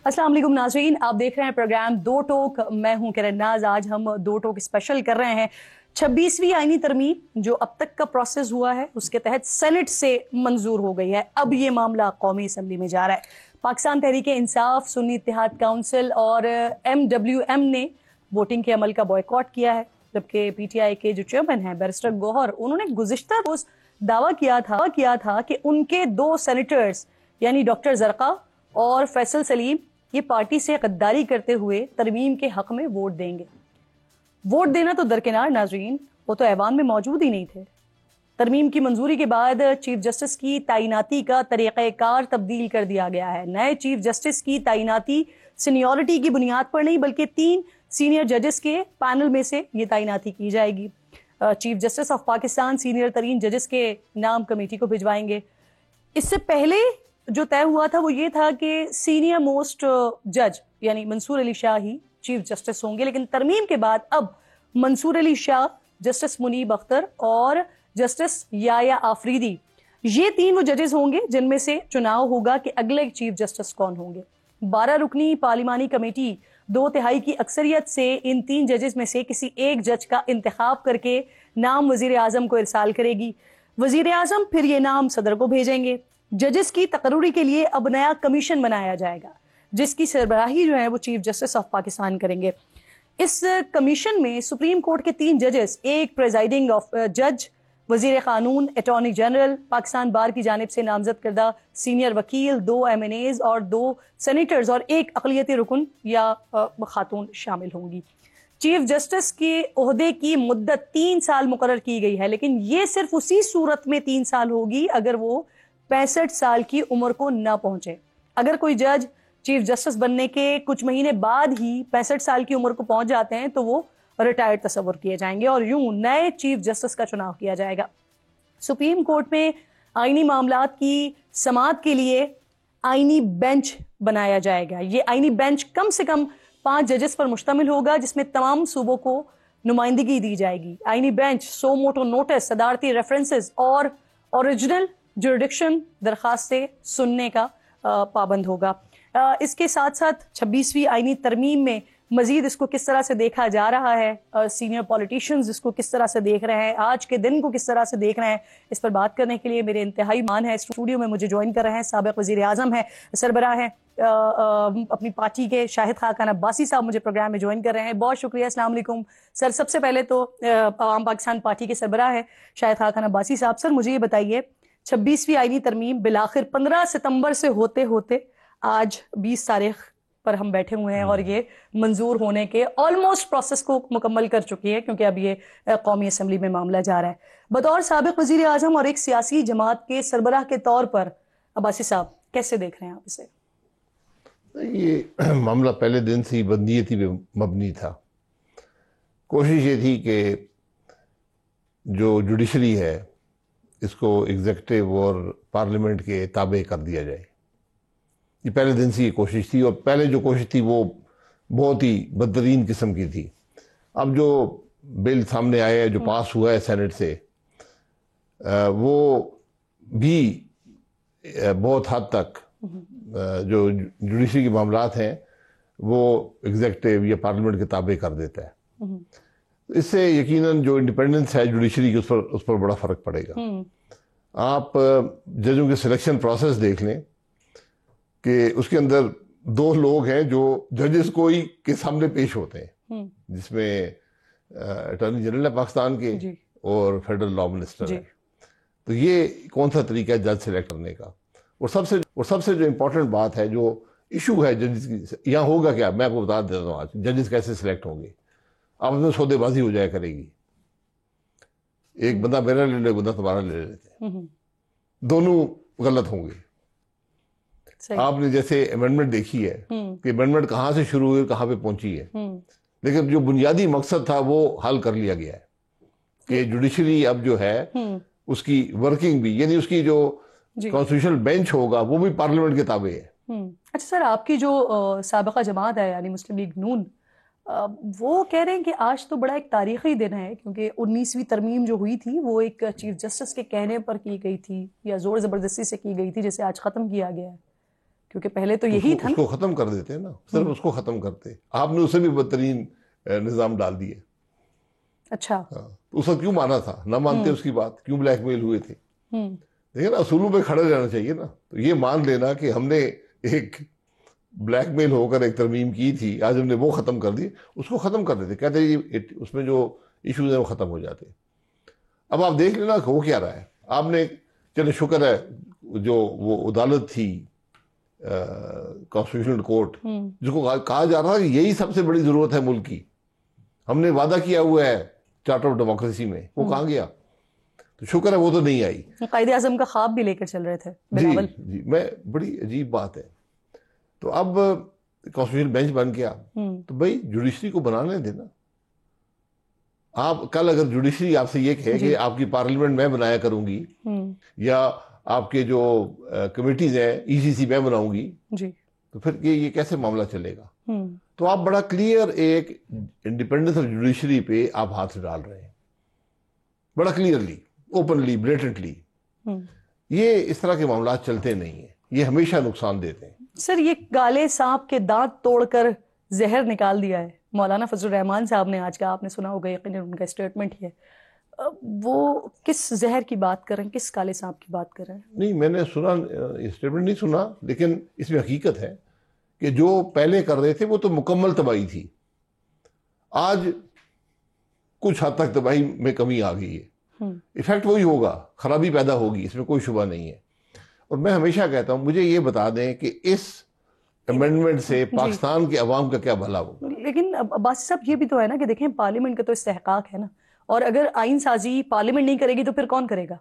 السلام علیکم ناظرین، آپ دیکھ رہے ہیں پروگرام دو ٹوک. میں ہوں کرن ناز. آج ہم دو ٹوک اسپیشل کر رہے ہیں 26ویں آئینی ترمیم جو اب تک کا پروسیس ہوا ہے اس کے تحت سینٹ سے منظور ہو گئی ہے. اب یہ معاملہ قومی اسمبلی میں جا رہا ہے. پاکستان تحریک انصاف، سنی اتحاد کونسل اور MWM نے ووٹنگ کے عمل کا بوائیکاٹ کیا ہے، جبکہ PTI کے جو چیئرمین ہیں بیرسٹر گوہر، انہوں نے گزشتہ روز دعویٰ کیا تھا کہ ان کے 2 سینیٹرز یعنی ڈاکٹر زرقا اور فیصل سلیم یہ پارٹی سے غداری کرتے ہوئے ترمیم کے حق میں ووٹ دیں گے. ووٹ دینا تو درکنار ناظرین، وہ تو ایوان میں موجود ہی نہیں تھے. ترمیم کی منظوری کے بعد چیف جسٹس کی تعیناتی کا طریقہ کار تبدیل کر دیا گیا ہے. نئے چیف جسٹس کی تعیناتی سینیورٹی کی بنیاد پر نہیں بلکہ 3 سینئر ججز کے پینل میں سے یہ تعیناتی کی جائے گی. Chief justice of Pakistan senior ترین ججز کے نام کمیٹی کو بھجوائیں گے. اس سے پہلے جو طے ہوا تھا وہ یہ تھا کہ سینئر موسٹ جج یعنی منصور علی شاہ ہی چیف جسٹس ہوں گے، لیکن ترمیم کے بعد اب منصور علی شاہ، جسٹس منیب اختر اور جسٹس یایا آفریدی یہ 3 وہ ججز ہوں گے جن میں سے چناؤ ہوگا کہ اگلے چیف جسٹس کون ہوں گے. 12 رکنی پارلیمانی کمیٹی 2/3 کی اکثریت سے ان 3 ججز میں سے کسی ایک جج کا انتخاب کر کے نام وزیر اعظم کو ارسال کرے گی. وزیر اعظم پھر یہ نام صدر کو بھیجیں گے. ججز کی تقرری کے لیے اب نیا کمیشن بنایا جائے گا جس کی سربراہی جو ہے وہ چیف جسٹس آف پاکستان کریں گے. اس کمیشن میں سپریم کورٹ کے 3 ججز، ایک پریزائڈنگ جج، وزیر قانون، اٹارنی جنرل، پاکستان بار کی جانب سے نامزد کردہ سینئر وکیل، 2 MNAs اور 2 سینیٹرز اور ایک اقلیتی رکن یا خاتون شامل ہوں گی. چیف جسٹس کے عہدے کی مدت 3 سال مقرر کی گئی ہے، لیکن یہ صرف اسی صورت میں 3 سال ہوگی اگر وہ 65 سال کی عمر کو نہ پہنچے. اگر کوئی جج چیف جسٹس بننے کے کچھ مہینے بعد ہی 65 سال کی عمر کو پہنچ جاتے ہیں تو وہ ریٹائرڈ تصور کیے جائیں گے اور یوں نئے چیف جسٹس کا چناؤ کیا جائے گا. سپریم کورٹ میں آئینی معاملات کی سماعت کے لیے آئینی بینچ بنایا جائے گا. یہ آئینی بینچ کم سے کم 5 ججز پر مشتمل ہوگا جس میں تمام صوبوں کو نمائندگی دی جائے گی. آئینی بینچ سو موٹو نوٹس، صدارتی ریفرنسز اور اوریجنل جوریڈکشن درخواستیں سننے کا پابند ہوگا. اس کے ساتھ ساتھ 26ویں آئینی ترمیم میں مزید اس کو کس طرح سے دیکھا جا رہا ہے، سینئر پولیٹیشینز اس کو کس طرح سے دیکھ رہے ہیں، آج کے دن کو کس طرح سے دیکھ رہے ہیں، اس پر بات کرنے کے لیے میرے انتہائی مان ہے. اسٹوڈیو میں مجھے جوائن کر رہے ہیں سابق وزیر اعظم ہیں، سربراہ ہیں اپنی پارٹی کے شاہد خاقان عباسی صاحب مجھے پروگرام میں جوائن کر رہے ہیں. بہت شکریہ. السلام علیکم سر. سب سے پہلے تو عوام پاکستان پارٹی کے سربراہ ہیں شاہد خاقان عباسی صاحب. سر مجھے یہ بتائیے 26ویں آئینی ترمیم بالآخر 15 ستمبر سے ہوتے ہوتے آج 20 تاریخ پر ہم بیٹھے ہوئے ہیں اور یہ منظور ہونے کے آلموسٹ پروسیس کو مکمل کر چکی ہے کیونکہ اب یہ قومی اسمبلی میں معاملہ جا رہا ہے. بطور سابق وزیر اعظم اور ایک سیاسی جماعت کے سربراہ کے طور پر عباسی صاحب کیسے دیکھ رہے ہیں آپ اسے؟ یہ معاملہ پہلے دن سے بدنیتی پہ مبنی تھا. کوشش یہ تھی کہ جو جوڈیشری ہے اس کو ایگزیکٹو اور پارلیمنٹ کے تابع کر دیا جائے. یہ پہلے دن سے یہ کوشش تھی اور پہلے جو کوشش تھی وہ بہت ہی بدترین قسم کی تھی. اب جو بل سامنے آیا ہے، جو پاس ہوا ہے سینٹ سے، وہ بھی بہت حد تک جو جوڈیشری کے معاملات ہیں وہ ایگزیکٹو یا پارلیمنٹ کے تابع کر دیتا ہے. اس سے یقیناً جو انڈیپینڈنس ہے جوڈیشری کی اس پر بڑا فرق پڑے گا. آپ ججوں کے سلیکشن پروسیس دیکھ لیں کہ اس کے اندر 2 لوگ ہیں جو ججز کو ہی کے سامنے پیش ہوتے ہیں، جس میں اٹارنی جنرل ہے پاکستان کے اور فیڈرل لا منسٹر ہے. تو یہ کون سا طریقہ ہے جج سلیکٹ کرنے کا؟ اور سب سے جو امپورٹنٹ بات ہے، جو ایشو ہے ججز کی، یہاں ہوگا کیا میں آپ کو بتا دیتا ہوں. آج ججز کیسے سلیکٹ ہوں گے؟ آپ میں سودے بازی ہو جایا کرے گی. ایک بندہ میرا لے لے، ایک بندہ تمہارا لے لیتے ہیں، دونوں غلط ہوں گے. آپ نے جیسے امینڈمنٹ دیکھی ہے کہ امینڈمنٹ کہاں سے شروع ہوئی، کہاں پہ پہنچی ہے، لیکن جو بنیادی مقصد تھا وہ حل کر لیا گیا ہے کہ جوڈیشری اب جو ہے اس کی ورکنگ بھی، یعنی اس کی جو کانسٹیٹیوشنل بینچ ہوگا وہ بھی پارلیمنٹ کے تابع ہے. اچھا سر، آپ کی جو سابقہ جماعت ہے یعنی مسلم لیگ نون، وہ کہہ رہے ہیں کہ آج تو بڑا ایک تاریخی دن ہے کیونکہ 19ویں ترمیم جو ہوئی تھی وہ ایک چیف جسٹس کے کہنے پر کی گئی تھی یا زور زبردستی سے کی گئی تھی، جسے آج ختم کیا گیا ہے. کیونکہ پہلے تو یہی تھا اس کو ختم کر دیتے نا, صرف اس کو ختم کرتے. آپ نے اسے بھی بدترین نظام ڈال دیے. اچھا, اس کا کیوں مانا تھا, نہ مانتے اس کی بات, کیوں بلیک میل ہوئے تھے. دیکھیں نا, اصولوں پہ کھڑے رہنا چاہیے نا. تو یہ مان لینا کہ ہم نے ایک بلیک میل ہو کر ایک ترمیم کی تھی, آج ہم نے وہ ختم کر دی, اس کو ختم کر دیتے, کہتے ہیں اس میں جو ایشوز ہیں وہ ختم ہو جاتے. اب آپ دیکھ لینا کہ وہ کیا رہا ہے. آپ نے, چلے شکر ہے, جو وہ عدالت تھی کانسٹیٹیوشنل کورٹ, جس کو کہا جا رہا ہے کہ یہی سب سے بڑی ضرورت ہے ملک کی, ہم نے وعدہ کیا ہوا ہے چارٹر آف ڈیموکریسی میں, وہ کہاں گیا؟ تو شکر ہے وہ تو نہیں آئی. قائد اعظم کا خواب بھی لے کر چل رہے تھے بلاول. جی, میں بڑی عجیب بات ہے. تو اب کانسٹیٹیوشن بینچ بن گیا, تو بھائی جوڈیشری کو بنانے دینا. آپ کل اگر جوڈیشری آپ سے یہ کہے کہ آپ کی پارلیمنٹ میں بنایا کروں گی, یا آپ کے جو کمیٹیز ہیں ای سی سی میں بناؤں گی, تو پھر یہ کیسے معاملہ چلے گا؟ تو آپ بڑا کلیئر ایک انڈیپینڈنس آف جوڈیشری پہ آپ ہاتھ سے ڈال رہے ہیں, بڑا کلیئرلی, اوپنلی, بلیٹنٹلی. یہ اس طرح کے معاملات چلتے نہیں ہیں, یہ ہمیشہ نقصان دیتے ہیں. سر, یہ کالے سانپ کے دانت توڑ کر زہر نکال دیا ہے مولانا فضل الرحمان صاحب نے آج کا. آپ نے سنا ہوگا یقیناً, ان کا اسٹیٹمنٹ ہی ہے. وہ کس زہر کی بات کر رہے ہیں, کس کالے سانپ کی بات کر رہے ہیں؟ نہیں, میں نے سنا, اسٹیٹمنٹ نہیں سنا, لیکن اس میں حقیقت ہے کہ جو پہلے کر رہے تھے وہ تو مکمل تباہی تھی. آج کچھ حد تک تباہی میں کمی آ گئی ہے. ایفیکٹ وہی ہوگا, خرابی پیدا ہوگی, اس میں کوئی شبہ نہیں ہے. اور میں ہمیشہ کہتا ہوں, مجھے یہ بتا دیں کہ اس امینڈمنٹ سے پاکستان کے عوام کا کیا بھلا ہوگا. لیکن عباسی صاحب یہ بھی تو ہے نا کہ دیکھیں, پارلیمنٹ کا تو استحقاق ہے نا, اور اگر آئین سازی پارلیمنٹ نہیں کرے گی تو پھر کون کرے گا؟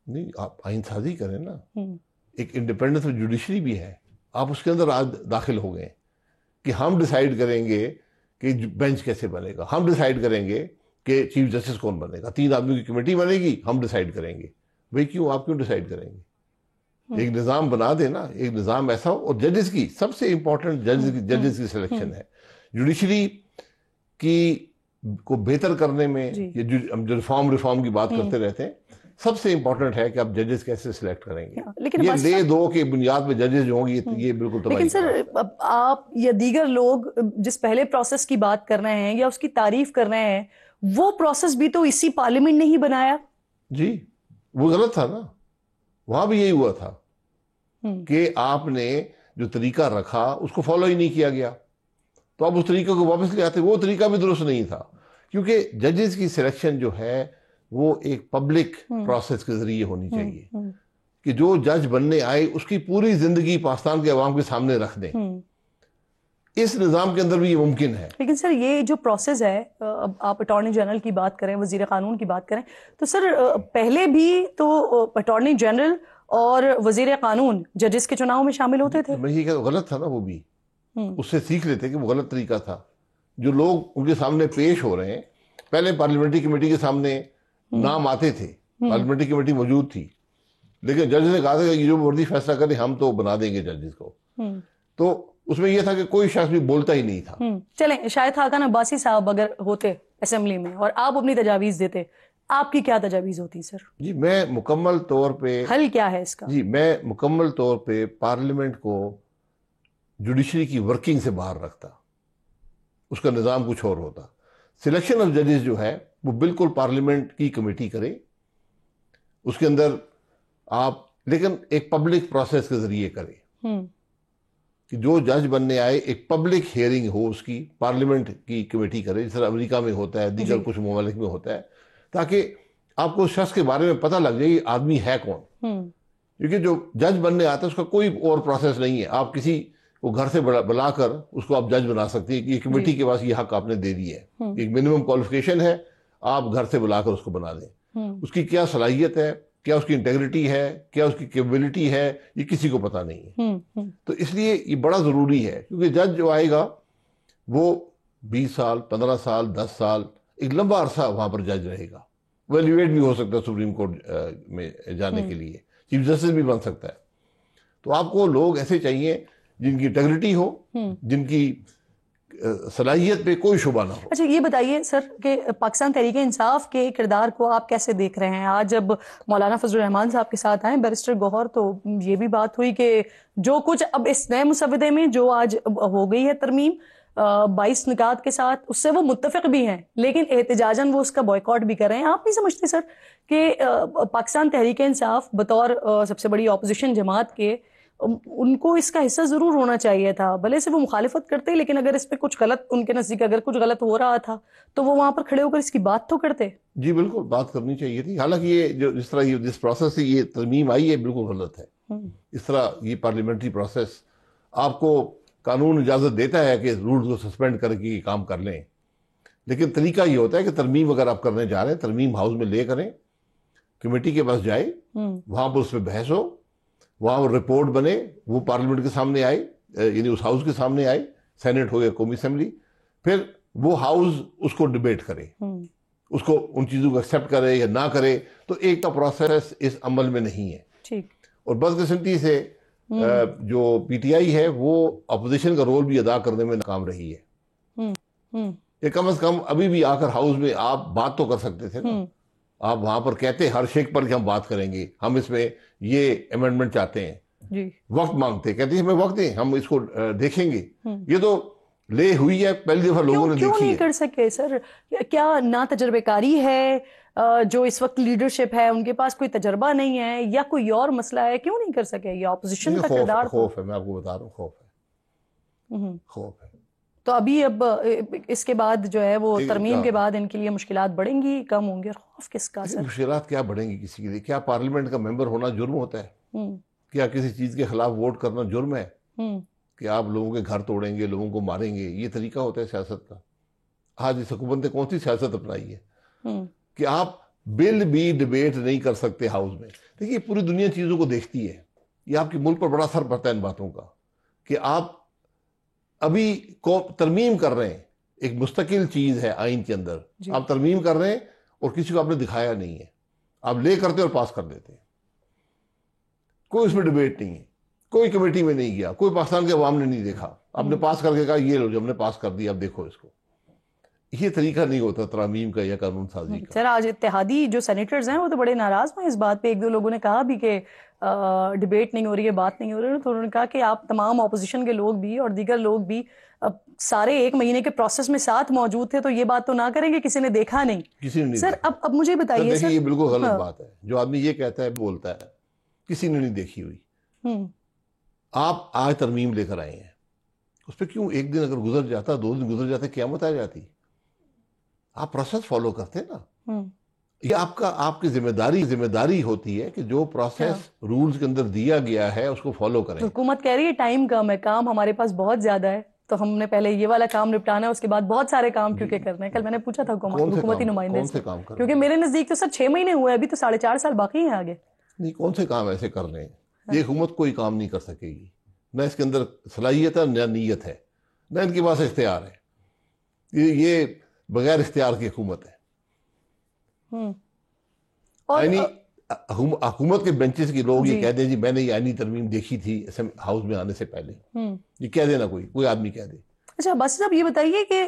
نہیں, آپ آئین سازی کریں نا. ایک انڈیپینڈنس آف جوڈیشری بھی ہے, آپ اس کے اندر آج داخل ہو گئے کہ ہم ڈیسائیڈ کریں گے کہ بینچ کیسے بنے گا, ہم ڈیسائیڈ کریں گے کہ چیف جسٹس کون بنے گا, 3 آدمیوں کی کمیٹی بنے گی, ہم ڈیسائیڈ کریں گے. بھئی کیوں, آپ کیوں ڈیسائیڈ کریں گے؟ ایک نظام بنا دے نا, ایک نظام ایسا ہو. اور ججز کی سب سے امپورٹنٹ ججز کی سلیکشن ہے. جوڈیشری کی کو بہتر کرنے میں, ہم جو ریفارم کی بات کرتے رہتے ہیں, سب سے امپورٹنٹ ہے کہ آپ ججز کیسے سلیکٹ کریں گے. لیکن یہ لے دو کے بنیاد پہ ججز جو ہوں گے, یہ بالکل تباہی. لیکن سر, آپ یا دیگر لوگ جس پہلے پروسیس کی بات کر رہے ہیں یا اس کی تعریف کر رہے ہیں, وہ پروسیس بھی تو اسی پارلیمنٹ نے ہی بنایا. جی, وہ غلط تھا نا. وہاں بھی یہی ہوا تھا کہ آپ نے جو طریقہ رکھا اس کو فالو ہی نہیں کیا گیا, تو آپ اس طریقے کو واپس لے آتے. وہ طریقہ بھی درست نہیں تھا, کیونکہ ججز کی سلیکشن جو ہے وہ ایک پبلک پروسیس کے ذریعے ہونی چاہیے, کہ جو جج بننے آئے اس کی پوری زندگی پاکستان کے عوام کے سامنے رکھ دیں. اس نظام کے اندر بھی یہ ممکن ہے. لیکن سر, یہ جو پروسیس ہے, اب آپ اٹارنی جنرل کی بات کریں, وزیر قانون کی بات کریں, تو سر پہلے بھی تو اٹارنی جنرل اور وزیر قانون ججز کے چناؤ میں شامل ہوتے تھے. میں یہ کہتا ہوں غلط تھا نا, وہ بھی اس سے سیکھ لیتے کہ وہ غلط طریقہ تھا. جو لوگ ان کے سامنے پیش ہو رہے ہیں, پہلے پارلیمنٹری کمیٹی کے سامنے نام آتے تھے, پارلیمنٹری کمیٹی موجود تھی, لیکن جج نے کہا تھا کہ جو مرضی فیصلہ کریں ہم تو بنا دیں گے ججز کو. تو اس میں یہ تھا کہ کوئی شخص بھی بولتا ہی نہیں تھا. چلیں, شاہد خاقان عباسی صاحب اگر ہوتے اسمبلی میں اور آپ اپنی تجاویز دیتے, آپ کی کیا تجاویز ہوتی سر؟ جی, میں مکمل طور پہ, حل کیا ہے اس کا؟ جی, میں مکمل طور پہ پارلیمنٹ کو جوڈیشری کی ورکنگ سے باہر رکھتا. اس کا نظام کچھ اور ہوتا. سلیکشن آف ججز جو ہے وہ بالکل پارلیمنٹ کی کمیٹی کرے, اس کے اندر آپ, لیکن ایک پبلک پروسیس کے ذریعے کرے, کہ جو جج بننے آئے ایک پبلک ہیئرنگ ہو, اس کی پارلیمنٹ کی کمیٹی کرے, جس طرح امریکہ میں ہوتا ہے, دیگر کچھ ممالک میں ہوتا ہے, تاکہ آپ کو اس شخص کے بارے میں پتہ لگ جائے یہ آدمی ہے کون. کیونکہ جو جج بننے آتا ہے اس کا کوئی اور پروسیس نہیں ہے. آپ کسی کو گھر سے بلا کر اس کو آپ جج بنا سکتے ہیں کہ یہ کمیٹی کے پاس یہ حق آپ نے دے دی ہے, ایک منیمم کوالیفیکیشن ہے, آپ گھر سے بلا کر اس کو بنا دیں. اس کی کیا صلاحیت ہے, کیا اس کی انٹیگریٹی ہے, کیا اس کی کیپیبلٹی ہے, یہ کسی کو پتہ نہیں ہے. تو اس لیے یہ بڑا ضروری ہے, کیونکہ جج جو آئے گا وہ 20 سال 15 سال 10 سال ایک لمبا عرصہ وہاں پر جج رہے گا. وہ ایلیویٹ بھی ہو سکتا ہے سپریم کورٹ میں جانے کے لیے, چیف جسٹس بھی بن سکتا ہے. تو آپ کو لوگ ایسے چاہیے جن کی انٹیگریٹی ہو, جن کی صلاحیت پہ کوئی شبہ نہ ہو. اچھا یہ بتائیے سر کہ پاکستان تحریک انصاف کے کردار کو آپ کیسے دیکھ رہے ہیں؟ آج جب مولانا فضل الرحمان صاحب کے ساتھ آئے بیرسٹر گوہر تو یہ بھی بات ہوئی کہ جو کچھ اب اس نئے مسودے میں جو آج ہو گئی ہے ترمیم 22 نکات کے ساتھ، اس سے وہ متفق بھی ہیں لیکن احتجاجاً وہ اس کا بائیکاٹ بھی کر رہے ہیں. آپ نہیں سمجھتے سر کہ پاکستان تحریک انصاف بطور سب سے بڑی اپوزیشن جماعت کے ان کو اس کا حصہ ضرور ہونا چاہیے تھا؟ بھلے سے وہ مخالفت کرتے لیکن اگر اس پہ کچھ غلط ان کے نزدیک اگر کچھ غلط ہو رہا تھا تو وہ وہاں پر کھڑے ہو کر اس کی بات تو کرتے. جی بالکل بات کرنی چاہیے تھی. حالانکہ یہ جو جس طرح جس پروسیس سے یہ ترمیم آئی ہے بالکل غلط ہے. اس طرح یہ پارلیمنٹری پروسیس آپ کو قانون اجازت دیتا ہے کہ رولز کو سسپینڈ کر کے یہ کام کر لیں، لیکن طریقہ یہ ہوتا ہے کہ ترمیم اگر آپ کرنے جا رہے ہیں ترمیم ہاؤس میں لے کریں، کمیٹی کے پاس جائے، وہاں پر اس پہ بحث ہو، وہاں رپورٹ بنے، وہ پارلیمنٹ کے سامنے آئے، یعنی اس ہاؤس کے سامنے آئے، سینٹ ہو یا قومی اسمبلی، پھر وہ ہاؤس اس کو ڈیبیٹ کرے، اس کو ان چیزوں کو ایکسیپٹ کرے یا نہ کرے. تو ایک کا پروسیس اس عمل میں نہیں ہے. اور بدقسمتی سے جو پی ٹی آئی ہے وہ اپوزیشن کا رول بھی ادا کرنے میں ناکام رہی ہے. یہ کم از کم ابھی بھی آ کر ہاؤس میں آپ بات تو کر سکتے تھے نا. آپ وہاں پر کہتے ہر شیک پر کہ ہم بات کریں گے، ہم اس میں یہ امینڈمنٹ چاہتے ہیں، وقت مانگتے، کہتے ہیں ہمیں وقت دیں، ہم اس کو دیکھیں گے. یہ تو لے ہوئی ہے، پہلی دفعہ لوگوں نے دیکھی ہے. کیوں نہیں کر سکے سر؟ کیا نا تجربے کاری ہے جو اس وقت لیڈرشپ ہے ان کے پاس کوئی تجربہ نہیں ہے یا کوئی اور مسئلہ ہے؟ کیوں نہیں کر سکے؟ یہ اپوزیشن کا کردار خوف ہے. میں آپ کو بتا رہا ہوں خوف ہے. تو ابھی اب اس کے بعد جو ہے وہ ترمیم کے بعد ان کے لیے مشکلات بڑھیں گی کم ہوں گے؟ اور خوف کس کا سر؟ مشکلات کیا بڑھیں گی کسی کے لیے؟ کیا پارلیمنٹ کا ممبر ہونا جرم ہوتا ہے؟ کیا کسی چیز کے خلاف ووٹ کرنا جرم ہے؟ کہ آپ لوگوں کے گھر توڑیں گے، لوگوں کو ماریں گے؟ یہ طریقہ ہوتا ہے سیاست کا؟ آج اس حکومت نے کون سی سیاست اپنائی ہے کہ آپ بل بھی ڈیبیٹ نہیں کر سکتے ہاؤس میں؟ دیکھیے پوری دنیا چیزوں کو دیکھتی ہے. یہ آپ کے ملک پر بڑا اثر پڑتا ہے ان باتوں کا کہ آپ ابھی کو ترمیم کر رہے ہیں. ایک مستقل چیز ہے آئین کے اندر، آپ ترمیم کر رہے ہیں اور کسی کو آپ نے دکھایا نہیں ہے، آپ لے کرتے اور پاس کر دیتے ہیں. کوئی اس میں ڈیبیٹ نہیں ہے، کوئی کمیٹی میں نہیں گیا، کوئی پاکستان کے عوام نے نہیں دیکھا. آپ نے پاس کر کے کہا یہ لو جو ہم نے پاس کر دیا اب دیکھو اس کو. یہ طریقہ نہیں ہوتا ترامیم کا یا قانون سازی کا. سر آج اتحادی جو سینیٹرز ہیں وہ تو بڑے ناراض ہیں اس بات پہ. ایک دو لوگوں نے کہا بھی کہ ڈیبیٹ نہیں ہو رہی ہے، بات نہیں ہو رہی ہے، تو انہوں نے کہا کہ آپ تمام اپوزیشن کے لوگ بھی اور دیگر لوگ بھی سارے 1 مہینے کے پروسیس میں ساتھ موجود تھے، تو یہ بات تو نہ کریں کہ کسی نے دیکھا نہیں. کسی نے نہیں سر اب مجھے بتائیے سر، یہ بالکل غلط بات ہے. جو آدمی یہ کہتا ہے بولتا ہے کسی نے نہیں دیکھی ہوئی. آپ آج ترمیم لے کر آئے ہیں، اس پہ کیوں ایک دن اگر گزر جاتا، 2 دن گزر جاتے، قیامت آ جاتی؟ آپ پروسیس فالو کرتے نا. یہ آپ کی ذمہ داری ہوتی ہے کہ جو پروسیس رولز کے اندر دیا گیا ہے اس کو فالو کریں. حکومت کہہ رہی ہے ٹائم کم ہے، کام ہمارے پاس بہت زیادہ ہے، تو ہم نے پہلے یہ والا کام نپٹانا ہے، اس کے بعد بہت سارے کام کیونکہ کرنے ہیں. کل میں نے پوچھا تھا حکومتی نمائندے سے، کیونکہ میرے نزدیک تو سر 6 مہینے ہوئے، ابھی تو 4.5 سال باقی ہیں آگے. نہیں کون سے کام ایسے کر رہے ہیں؟ یہ حکومت کوئی کام نہیں کر سکے گی، نہ اس کے اندر صلاحیت ہے نہ نیت ہے، نہ ان کے پاس اختیار ہے. یہ بغیر اختیار کی حکومت ہے. یعنی حکومت کے بینچز کے لوگ یہ کہہ دیں جی میں نے یہ آئینی ترمیم دیکھی تھی ہاؤس میں آنے سے پہلے، یہ کہہ دینا کوئی آدمی کہہ دے. اچھا بس صاحب یہ بتائیے کہ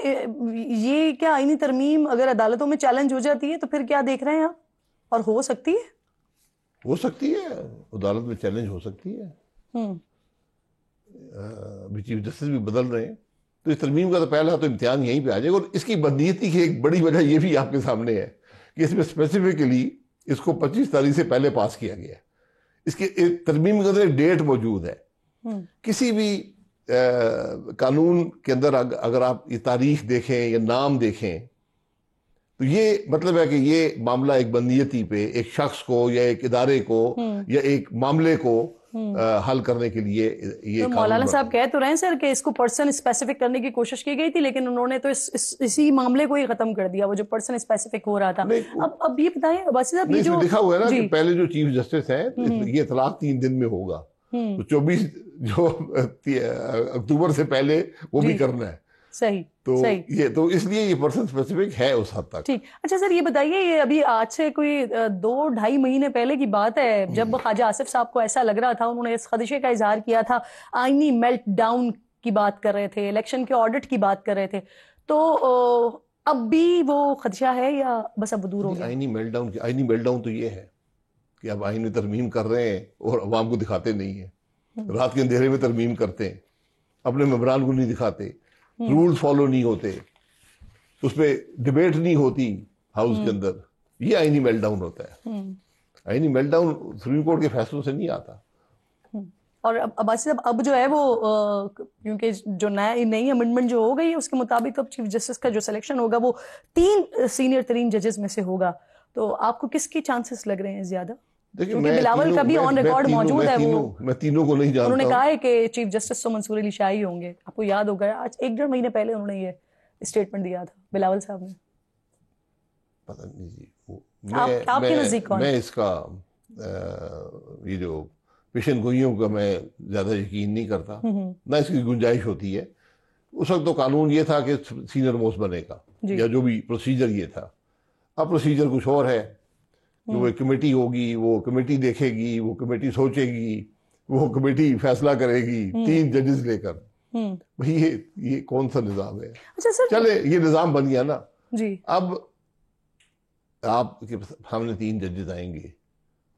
یہ کیا آئینی ترمیم اگر عدالتوں میں چیلنج ہو جاتی ہے تو پھر کیا دیکھ رہے ہیں آپ؟ اور ہو سکتی ہے؟ ہو سکتی ہے، عدالت میں چیلنج ہو سکتی ہے. ابھی چیف جسٹس بھی بدل رہے ہیں، تو اس ترمیم کا تو پہلا تو امتحان یہیں پہ آ جائے گا. اور اس کی بدنیتی کی ایک بڑی وجہ یہ بھی آپ کے سامنے ہے کہ اس میں اسپیسیفکلی اس کو 25 تاریخ سے پہلے پاس کیا گیا ہے. اس کے ترمیم کے اندر ایک ڈیٹ موجود ہے. کسی بھی قانون کے اندر اگر آپ یہ تاریخ دیکھیں یا نام دیکھیں تو یہ مطلب ہے کہ یہ معاملہ ایک بدنیتی پہ ایک شخص کو یا ایک ادارے کو یا ایک معاملے کو حل کرنے کے لیے یہ مولانا صاحب کہہ تو رہے ہیں سر کہ اس کو پرسن اسپیسیفک کرنے کی کوشش کی گئی تھی، لیکن انہوں نے تو اسی معاملے کو ہی ختم کر دیا، وہ جو پرسن اسپیسیفک ہو رہا تھا. اب یہ بتائیں باسی صاحب، یہ جو لکھا ہوا ہے نا کہ پہلے جو چیف جسٹس ہیں یہ اطلاق 3 دن میں ہوگا، تو 24 جو اکتوبر سے پہلے وہ بھی کرنا ہے. صحیح. تو اس لیے یہ پرسن اسپیسیفک ہے اس حد تک. ٹھیک. اچھا سر یہ بتائیے، یہ ابھی آج سے کوئی 2-2.5 مہینے پہلے کی بات ہے جب خواجہ آصف صاحب کو ایسا لگ رہا تھا، انہوں نے اس خدشے کا اظہار کیا تھا آئینی میلٹ ڈاؤن کی بات کر رہے تھے, الیکشن کے آڈٹ کی بات کر رہے تھے, تو اب بھی وہ خدشہ ہے یا بس اب دور ہو گیا؟ آئینی میلٹ ڈاؤن تو یہ ہے کہ اب آئین میں ترمیم کر رہے ہیں اور عوام کو دکھاتے نہیں ہیں, رات کے اندھیرے میں ترمیم کرتے ہیں, اپنے ممبران کو نہیں دکھاتے, رول فالو نہیں ہوتے, اس پہ ڈبیٹ نہیں ہوتی ہاؤس کے اندر. یہ آئینی میلٹ ڈاؤن ہوتا ہے. آئینی میلٹ ڈاؤن سپریم کورٹ کے فیصلوں سے نہیں آتا. اور عباسی صاحب اب جو ہے وہ کیونکہ جو نئی امنڈمنٹ جو ہو گئی ہے اس کے مطابق اب چیف جسٹس کا جو سلیکشن ہوگا وہ 3 سینئر ترین ججز میں سے ہوگا, تو آپ کو کس کے چانسز لگ رہے ہیں زیادہ؟ دیکھیں بلاول کا بھی آن ریکارڈ موجود ہے, وہ میں تینوں کو نہیں جانتا. انہوں نے کہا ہے کہ چیف جسٹس تو منصور علی شاہ ہی ہوں گے. آپ کو یاد ہوگا آج 1-1.5 مہینے پہلے انہوں نے یہ اسٹیٹمنٹ دیا تھا بلاول صاحب نے. پتہ نہیں جی, آپ کے نزدیک کون؟ میں اس کا یہ جو پیشن گوئیوں کا میں زیادہ یقین نہیں کرتا, نہ اس کی گنجائش ہوتی ہے. اس وقت تو قانون یہ تھا کہ سینئر موسٹ بنے گا, یا جو بھی پروسیجر یہ تھا. اب پروسیجر کچھ اور ہے کہ وہ ایک کمیٹی ہوگی, وہ کمیٹی دیکھے گی, وہ کمیٹی سوچے گی, وہ کمیٹی فیصلہ کرے گی 3 ججز لے کر. یہ کون سا نظام ہے؟ چلے یہ نظام بن گیا نا جی. اب آپ کے سامنے 3 ججز آئیں گے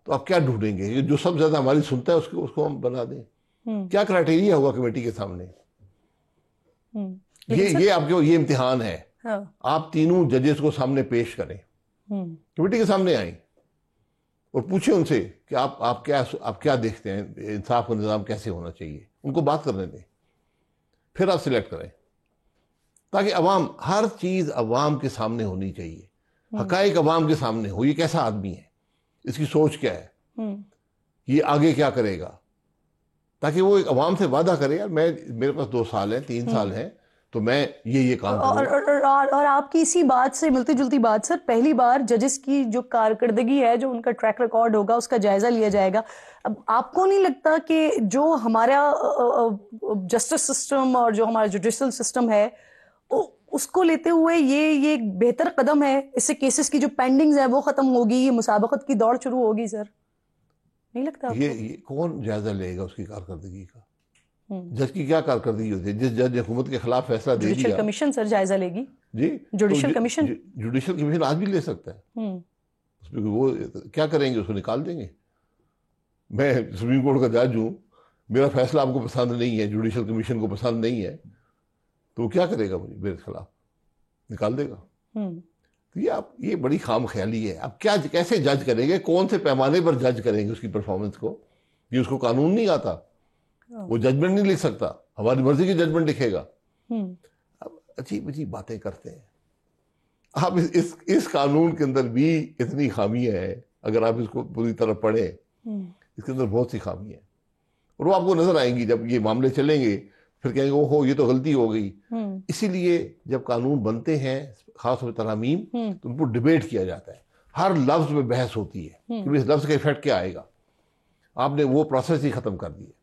تو آپ کیا ڈھونڈیں گے؟ جو سب زیادہ ہماری سنتا ہے اس کو ہم بنا دیں. کیا کرائٹیریا ہوگا کمیٹی کے سامنے؟ یہ آپ کے یہ امتحان ہے. آپ تینوں ججز کو سامنے پیش کریں, کمیٹی کے سامنے آئیں اور پوچھیں ان سے کہ آپ کیا دیکھتے ہیں, انصاف کا نظام کیسے ہونا چاہیے. ان کو بات کرنے دیں, پھر آپ سلیکٹ کریں, تاکہ عوام, ہر چیز عوام کے سامنے ہونی چاہیے, حقائق عوام کے سامنے ہو. یہ کیسا آدمی ہے, اس کی سوچ کیا ہے, یہ آگے کیا کرے گا, تاکہ وہ ایک عوام سے وعدہ کرے یار میرے پاس 2 سال ہیں 3 سال ہیں تو میں یہ کام کروں گا. اور آپ کی اسی بات سے ملتی جلتی بات سر, پہلی بار ججز کی جو کارکردگی ہے, جو ان کا ٹریک ریکارڈ ہوگا, اس کا جائزہ لیا جائے گا. اب آپ کو نہیں لگتا کہ جو ہمارا جسٹس سسٹم اور جو ہمارا جوڈیشل سسٹم ہے اس کو لیتے ہوئے یہ ایک بہتر قدم ہے؟ اس سے کیسز کی جو پینڈنگز ہے وہ ختم ہوگی, یہ مسابقت کی دوڑ شروع ہوگی سر, نہیں لگتا آپ کو؟ یہ کون جائزہ لے گا اس کی کارکردگی کا؟ جج کی کیا کارکردگی ہوتی ہے؟ جس جج حکومت کے خلاف فیصلہ دے دیا, جوڈیشل کمیشن سر جائزہ لے گی. جی, جوڈیشل کمیشن آج بھی لے سکتا ہے. اس میں وہ کیا کریں گے, اس کو نکال دیں گے. میں سپریم کورٹ کا جج ہوں, میرا فیصلہ آپ کو پسند نہیں ہے, جوڈیشل کمیشن کو پسند نہیں ہے, تو وہ کیا کرے گا مجھے میرے خلاف؟ نکال دے گا. تو یہ بڑی خام خیالی ہے. اب کیسے جج کریں گے, کون سے پیمانے پر جج کریں گے اس کی پرفارمنس کو؟ یہ اس کو قانون نہیں آتا, وہ ججمنٹ نہیں لکھ سکتا, ہماری مرضی کی ججمنٹ لکھے گا. اب عجیب باتیں کرتے ہیں. آپ اس قانون کے اندر بھی اتنی خامیاں ہیں, اگر آپ اس کو پوری طرح پڑھیں, اس کے اندر بہت سی خامیاں ہیں, اور وہ آپ کو نظر آئیں گی جب یہ معاملے چلیں گے. پھر کہیں گے اوہو یہ تو غلطی ہو گئی. اسی لیے جب قانون بنتے ہیں خاص طور پر ترامیم, تو ان کو ڈیبیٹ کیا جاتا ہے, ہر لفظ میں بحث ہوتی ہے کہ اس لفظ کا ایفیکٹ کیا آئے گا. آپ نے وہ پروسیس ہی ختم کر دی ہے.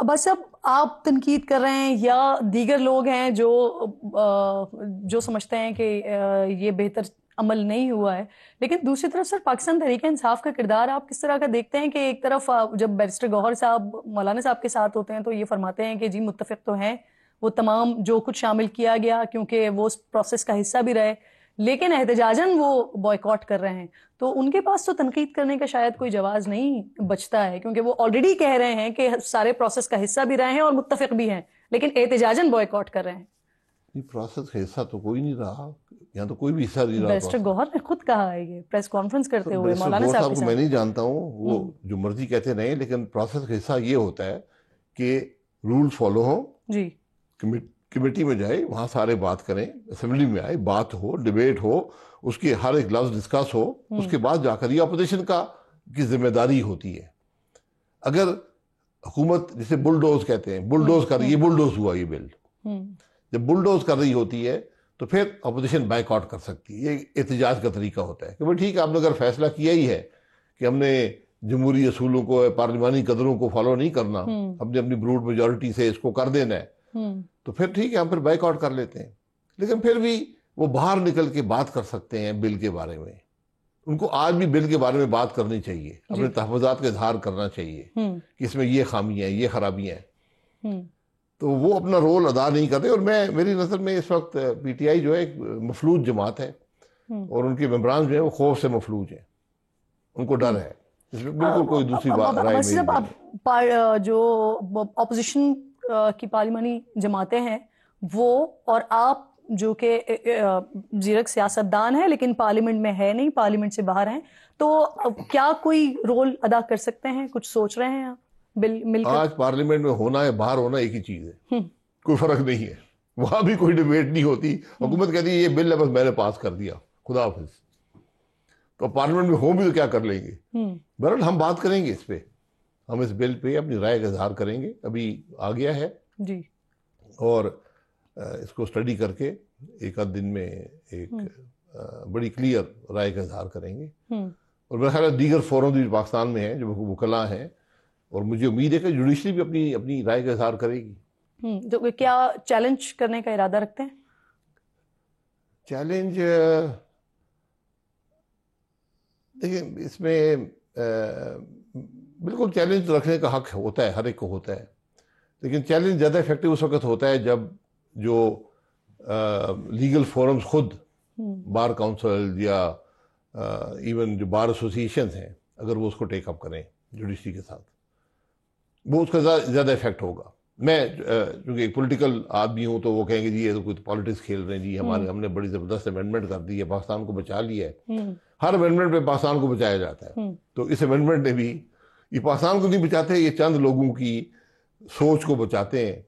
بس اب آپ تنقید کر رہے ہیں یا دیگر لوگ ہیں جو سمجھتے ہیں کہ یہ بہتر عمل نہیں ہوا ہے, لیکن دوسری طرف سر پاکستان تحریک انصاف کا کردار آپ کس طرح کا دیکھتے ہیں کہ ایک طرف جب بیرسٹر گوہر صاحب مولانا صاحب کے ساتھ ہوتے ہیں تو یہ فرماتے ہیں کہ جی متفق تو ہیں, وہ تمام جو کچھ شامل کیا گیا کیونکہ وہ اس پروسیس کا حصہ بھی رہے, لیکن احتجاجاً وہ بوائیکاٹ کر رہے ہیں, تو ان کے پاس تو تنقید کرنے کا شاید کوئی جواز نہیں بچتا ہے, کیونکہ وہ آلریڈی کہہ رہے ہیں کہ سارے پروسیس کا حصہ بھی رہے ہیں اور متفق بھی ہیں, لیکن احتجاجاً بوائیکاٹ کر رہے ہیں. یہ پروسیس کا حصہ تو کوئی نہیں رہا, یہاں تو کوئی بھی حصہ نہیں رہا. بیرسٹر گوہر نے خود کہا ہے یہ پریس کانفرنس کرتے ہوئے مولانا صاحب کو میں نہیں جانتا ہوں, وہ جو مرضی کہتے رہیں, لیکن پروسیس کا حصہ یہ ہوتا ہے کہ رول فالو ہوں, جی کمیٹی میں جائے, وہاں سارے بات کریں, اسمبلی میں آئے, بات ہو, ڈیبیٹ ہو, اس کے ہر ایک لفظ ڈسکس ہو, اس کے بعد جا کر یہ اپوزیشن کی ذمہ داری ہوتی ہے. اگر حکومت جسے بلڈوز کہتے ہیں, بلڈوز کر رہی ہے, بلڈوز ہوا یہ بل, جب بلڈوز کر رہی ہوتی ہے تو پھر اپوزیشن بائیک آؤٹ کر سکتی ہے. یہ احتجاج کا طریقہ ہوتا ہے کہ بھائی ٹھیک ہے, آپ نے اگر فیصلہ کیا ہی ہے کہ ہم نے جمہوری اصولوں کو, پارلیمانی قدروں کو فالو نہیں کرنا, ہم نے اپنی بروڈ میجورٹی سے اس کو کر دینا ہے, تو پھر ٹھیک ہے, ہم پھر بائیک آؤٹ کر لیتے ہیں. لیکن پھر بھی وہ باہر نکل کے بات کر سکتے ہیں بل کے بارے میں. ان کو آج بھی بل کے بارے میں بات کرنی چاہیے, اپنے تحفظات کا اظہار کرنا چاہیے کہ اس میں یہ خامیاں ہیں, یہ خرابیاں ہیں. تو وہ اپنا رول ادا نہیں کر رہے. اور میری نظر میں اس وقت پی ٹی آئی جو ہے ایک مفلوج جماعت ہے اور ان کے ممبران جو ہیں وہ خوف سے مفلوج ہیں, ان کو ڈر ہے. اس میں بالکل کوئی دوسری رائے میری نہیں ہے. جو اپوزیشن کی پارلیمانی جماعتیں ہیں وہ اور آپ جو کہ زیرک سیاستدان ہیں لیکن پارلیمنٹ میں ہے نہیں, پارلیمنٹ سے باہر ہیں, تو کیا کوئی رول ادا کر سکتے ہیں؟ کچھ سوچ رہے ہیں آپ مل کر؟ آج پارلیمنٹ میں ہونا ہے باہر ہونا ایک ہی چیز ہے, کوئی فرق نہیں ہے. وہاں بھی کوئی ڈیبیٹ نہیں ہوتی. حکومت کہتی ہے یہ بل ہے بس میں نے پاس کر دیا, خدا حافظ. تو پارلیمنٹ میں ہوں بھی تو کیا کر لیں گے. بہرحال ہم بات کریں گے اس پہ, ہم اس بل پہ اپنی رائے کا اظہار کریں گے. ابھی آ گیا ہے جی, اور اس کو اسٹڈی کر کے ایک آدھ دن میں ایک بڑی کلیئر رائے کا اظہار کریں گے. اور میرا خیال ہے دیگر فورم بھی پاکستان میں ہیں جو وکلاء ہیں, اور مجھے امید ہے کہ جوڈیشری بھی اپنی رائے کا اظہار کرے گی. تو کیا چیلنج کرنے کا ارادہ رکھتے ہیں؟ چیلنج دیکھیں, اس میں بالکل چیلنج رکھنے کا حق ہوتا ہے, ہر ایک کو ہوتا ہے, لیکن چیلنج زیادہ افیکٹو اس وقت ہوتا ہے جب جو لیگل فورمز خود بار کاؤنسل یا ایون جو بار ایسوسیشنز ہیں اگر وہ اس کو ٹیک اپ کریں جوڈیشری کے ساتھ, وہ اس کا زیادہ افیکٹ ہوگا. میں چونکہ ایک پولیٹیکل آدمی ہوں تو وہ کہیں گے جی یہ تو کوئی پالیٹکس کھیل رہے ہیں جی, ہم نے بڑی زبردست امینڈمنٹ کر دی ہے, پاکستان کو بچا لیا ہے. ہر امینڈمنٹ پہ پاکستان کو بچایا جاتا ہے. تو اس امینڈمنٹ نے بھی یہ پاکستان کو نہیں بچاتے, یہ چند لوگوں کی سوچ کو بچاتے ہیں.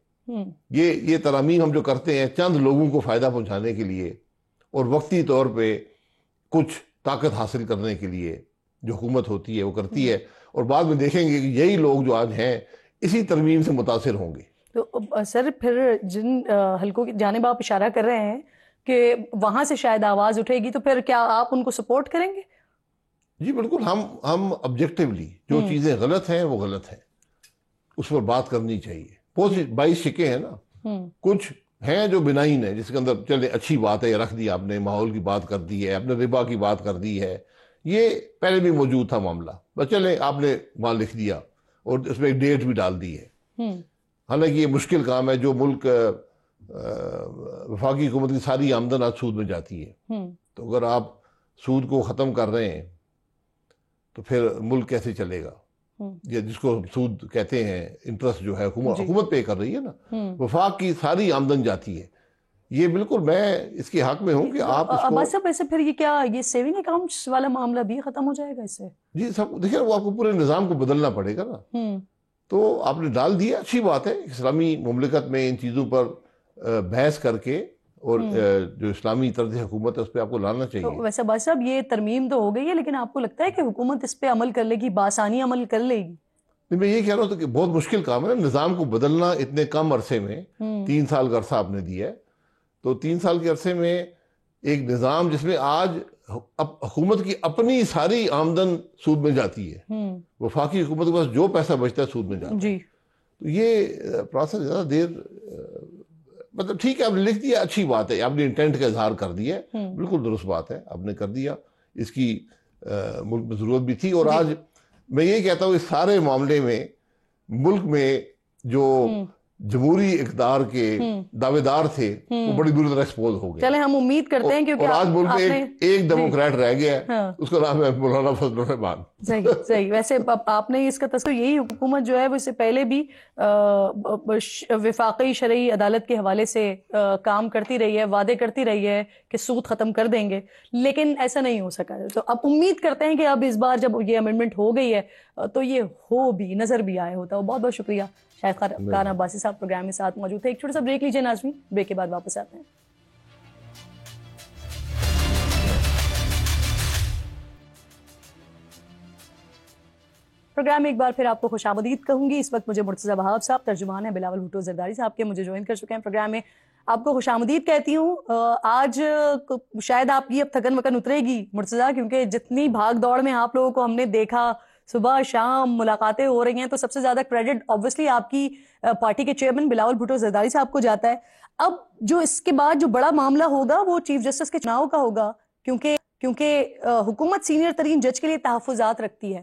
یہ ترامیم ہم جو کرتے ہیں چند لوگوں کو فائدہ پہنچانے کے لیے اور وقتی طور پہ کچھ طاقت حاصل کرنے کے لیے جو حکومت ہوتی ہے وہ کرتی ہے, اور بعد میں دیکھیں گے کہ یہی لوگ جو آج ہیں اسی ترمیم سے متاثر ہوں گے. تو سر پھر جن حلقوں کی جانب آپ اشارہ کر رہے ہیں کہ وہاں سے شاید آواز اٹھے گی, تو پھر کیا آپ ان کو سپورٹ کریں گے؟ جی بالکل, ہم آبجیکٹیولی جو چیزیں غلط ہیں وہ غلط ہیں, اس پر بات کرنی چاہیے. بہت سی 22 شکیں ہیں نا, کچھ ہیں جو بنائن ہے جس کے اندر چلے اچھی بات ہے, رکھ دی آپ نے, ماحول کی بات کر دی ہے, آپ نے ربا کی بات کر دی ہے, یہ پہلے بھی موجود تھا معاملہ, بس چلے آپ نے وہاں لکھ دیا اور اس میں ایک ڈیٹ بھی ڈال دی ہے. حالانکہ یہ مشکل کام ہے. جو ملک وفاقی حکومت کی ساری آمدن آج سود میں جاتی ہے, تو اگر آپ سود کو ختم کر رہے ہیں تو پھر ملک کیسے چلے گا؟ یا جس کو سود کہتے ہیں انٹرسٹ جو ہے حکومت پے کر رہی ہے نا, وفاق کی ساری آمدن جاتی ہے. یہ بالکل میں اس کے حق میں ہوں کہ آپ اس کو صاحب ایسے پھر یہ سیونگ اکاؤنٹس والا معاملہ بھی ختم ہو جائے گا اس سے؟ جی سب دیکھیں, وہ آپ کو پورے نظام کو بدلنا پڑے گا نا. تو آپ نے ڈال دیا, اچھی بات ہے. اسلامی مملکت میں ان چیزوں پر بحث کر کے اور جو اسلامی طرز حکومت ہے اس پہ آپ کو لانا چاہیے. ویسے بھائی صاحب یہ ترمیم تو ہو گئی ہے, لیکن آپ کو لگتا ہے کہ حکومت اس پہ عمل کر لے گی, بآسانی عمل کر لے گی؟ میں یہ کہہ رہا ہوں کہ بہت مشکل کام ہے نظام کو بدلنا اتنے کم عرصے میں. 3 سال کا عرصہ آپ نے دیا ہے, تو 3 سال کے عرصے میں ایک نظام جس میں آج حکومت کی اپنی ساری آمدن سود میں جاتی ہے, وفاقی حکومت کے پاس جو پیسہ بچتا ہے سود میں جاتا ہے. تو یہ پروسیس زیادہ دیر, مطلب ٹھیک ہے آپ نے لکھ دیا, اچھی بات ہے, آپ نے انٹینٹ کا اظہار کر دیا ہے, بالکل درست بات ہے, آپ نے کر دیا. اس کی ملک میں ضرورت بھی تھی. اور آج میں یہ کہتا ہوں اس سارے معاملے میں ملک میں جو جمہوری اقتدار کے دعوے دار تھے وہ بڑی بری طرح ایکسپوز ہو گئے. چلے ہم امید کرتے ہیں کیونکہ آج ملک میں ایک ڈیموکریٹ رہ گیا ہے, اس کا نام ہے مولانا فضل الرحمان. صحیح. ویسے آپ نے اس کا تذکر, یہی حکومت جو ہے وہ اس سے پہلے بھی وفاقی شرعی عدالت کے حوالے سے کام کرتی رہی ہے, وعدے کرتی رہی ہے کہ سود ختم کر دیں گے, لیکن ایسا نہیں ہو سکا. تو اب امید کرتے ہیں کہ اب اس بار جب یہ امینڈمنٹ ہو گئی ہے تو یہ ہو بھی, نظر بھی آیا ہوتا. بہت بہت شکریہ. شاہد خان عباسی صاحب پروگرام میں ساتھ موجود تھے. ایک چھوٹا سا بریک لیجیے ناظرین, بریک کے بعد واپس آتے ہیں. پروگرام میں ایک بار پھر آپ کو خوش آمدید کہوں گی. اس وقت مجھے مرتضیٰ وہاب صاحب, ترجمان ہیں بلاول بھٹو زرداری صاحب کے, مجھے جوائن کر چکے ہیں پروگرام میں. آپ کو خوش آمدید کہتی ہوں. آج شاید آپ کی اب تھکن وکن اترے گی مرتضیٰ, کیونکہ جتنی بھاگ دوڑ میں آپ لوگوں کو ہم نے دیکھا, صبح شام ملاقاتیں ہو رہی ہیں, تو سب سے زیادہ کریڈٹ آبویسلی آپ کی پارٹی کے چیئرمین بلاول بھٹو زرداری صاحب کو جاتا ہے. اب جو اس کے بعد جو بڑا معاملہ ہوگا وہ چیف جسٹس کے چناؤ کا ہوگا, کیونکہ حکومت سینئر ترین جج کے لیے تحفظات رکھتی ہے.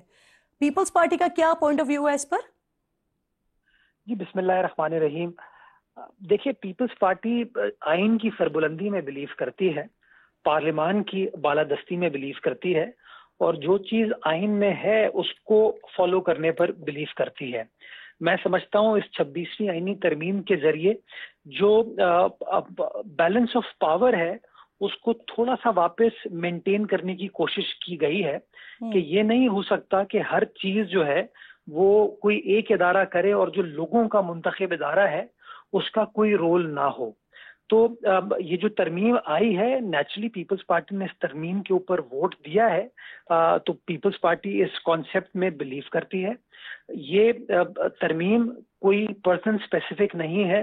پیپلز پارٹی کا کیا پوائنٹ آف ویو ہے اس پر؟ جی بسم اللہ الرحمن الرحیم. دیکھیے پیپلز پارٹی آئین کی سربلندی میں بلیو کرتی ہے، پارلیمان کی بالادستی میں بلیو کرتی ہے، اور جو چیز آئین میں ہے اس کو فالو کرنے پر بلیو کرتی ہے۔ میں سمجھتا ہوں اس 26ویں آئینی ترمیم کے ذریعے جو بیلنس آف پاور ہے اس کو تھوڑا سا واپس مینٹین کرنے کی کوشش کی گئی ہے کہ یہ نہیں ہو سکتا کہ ہر چیز جو ہے وہ کوئی ایک ادارہ کرے اور جو لوگوں کا منتخب ادارہ ہے اس کا کوئی رول نہ ہو۔ تو یہ جو ترمیم آئی ہے، نیچرلی پیپلز پارٹی نے اس ترمیم کے اوپر ووٹ دیا ہے، تو پیپلز پارٹی اس کانسیپٹ میں بلیو کرتی ہے۔ یہ ترمیم کوئی پرسن اسپیسیفک نہیں ہے،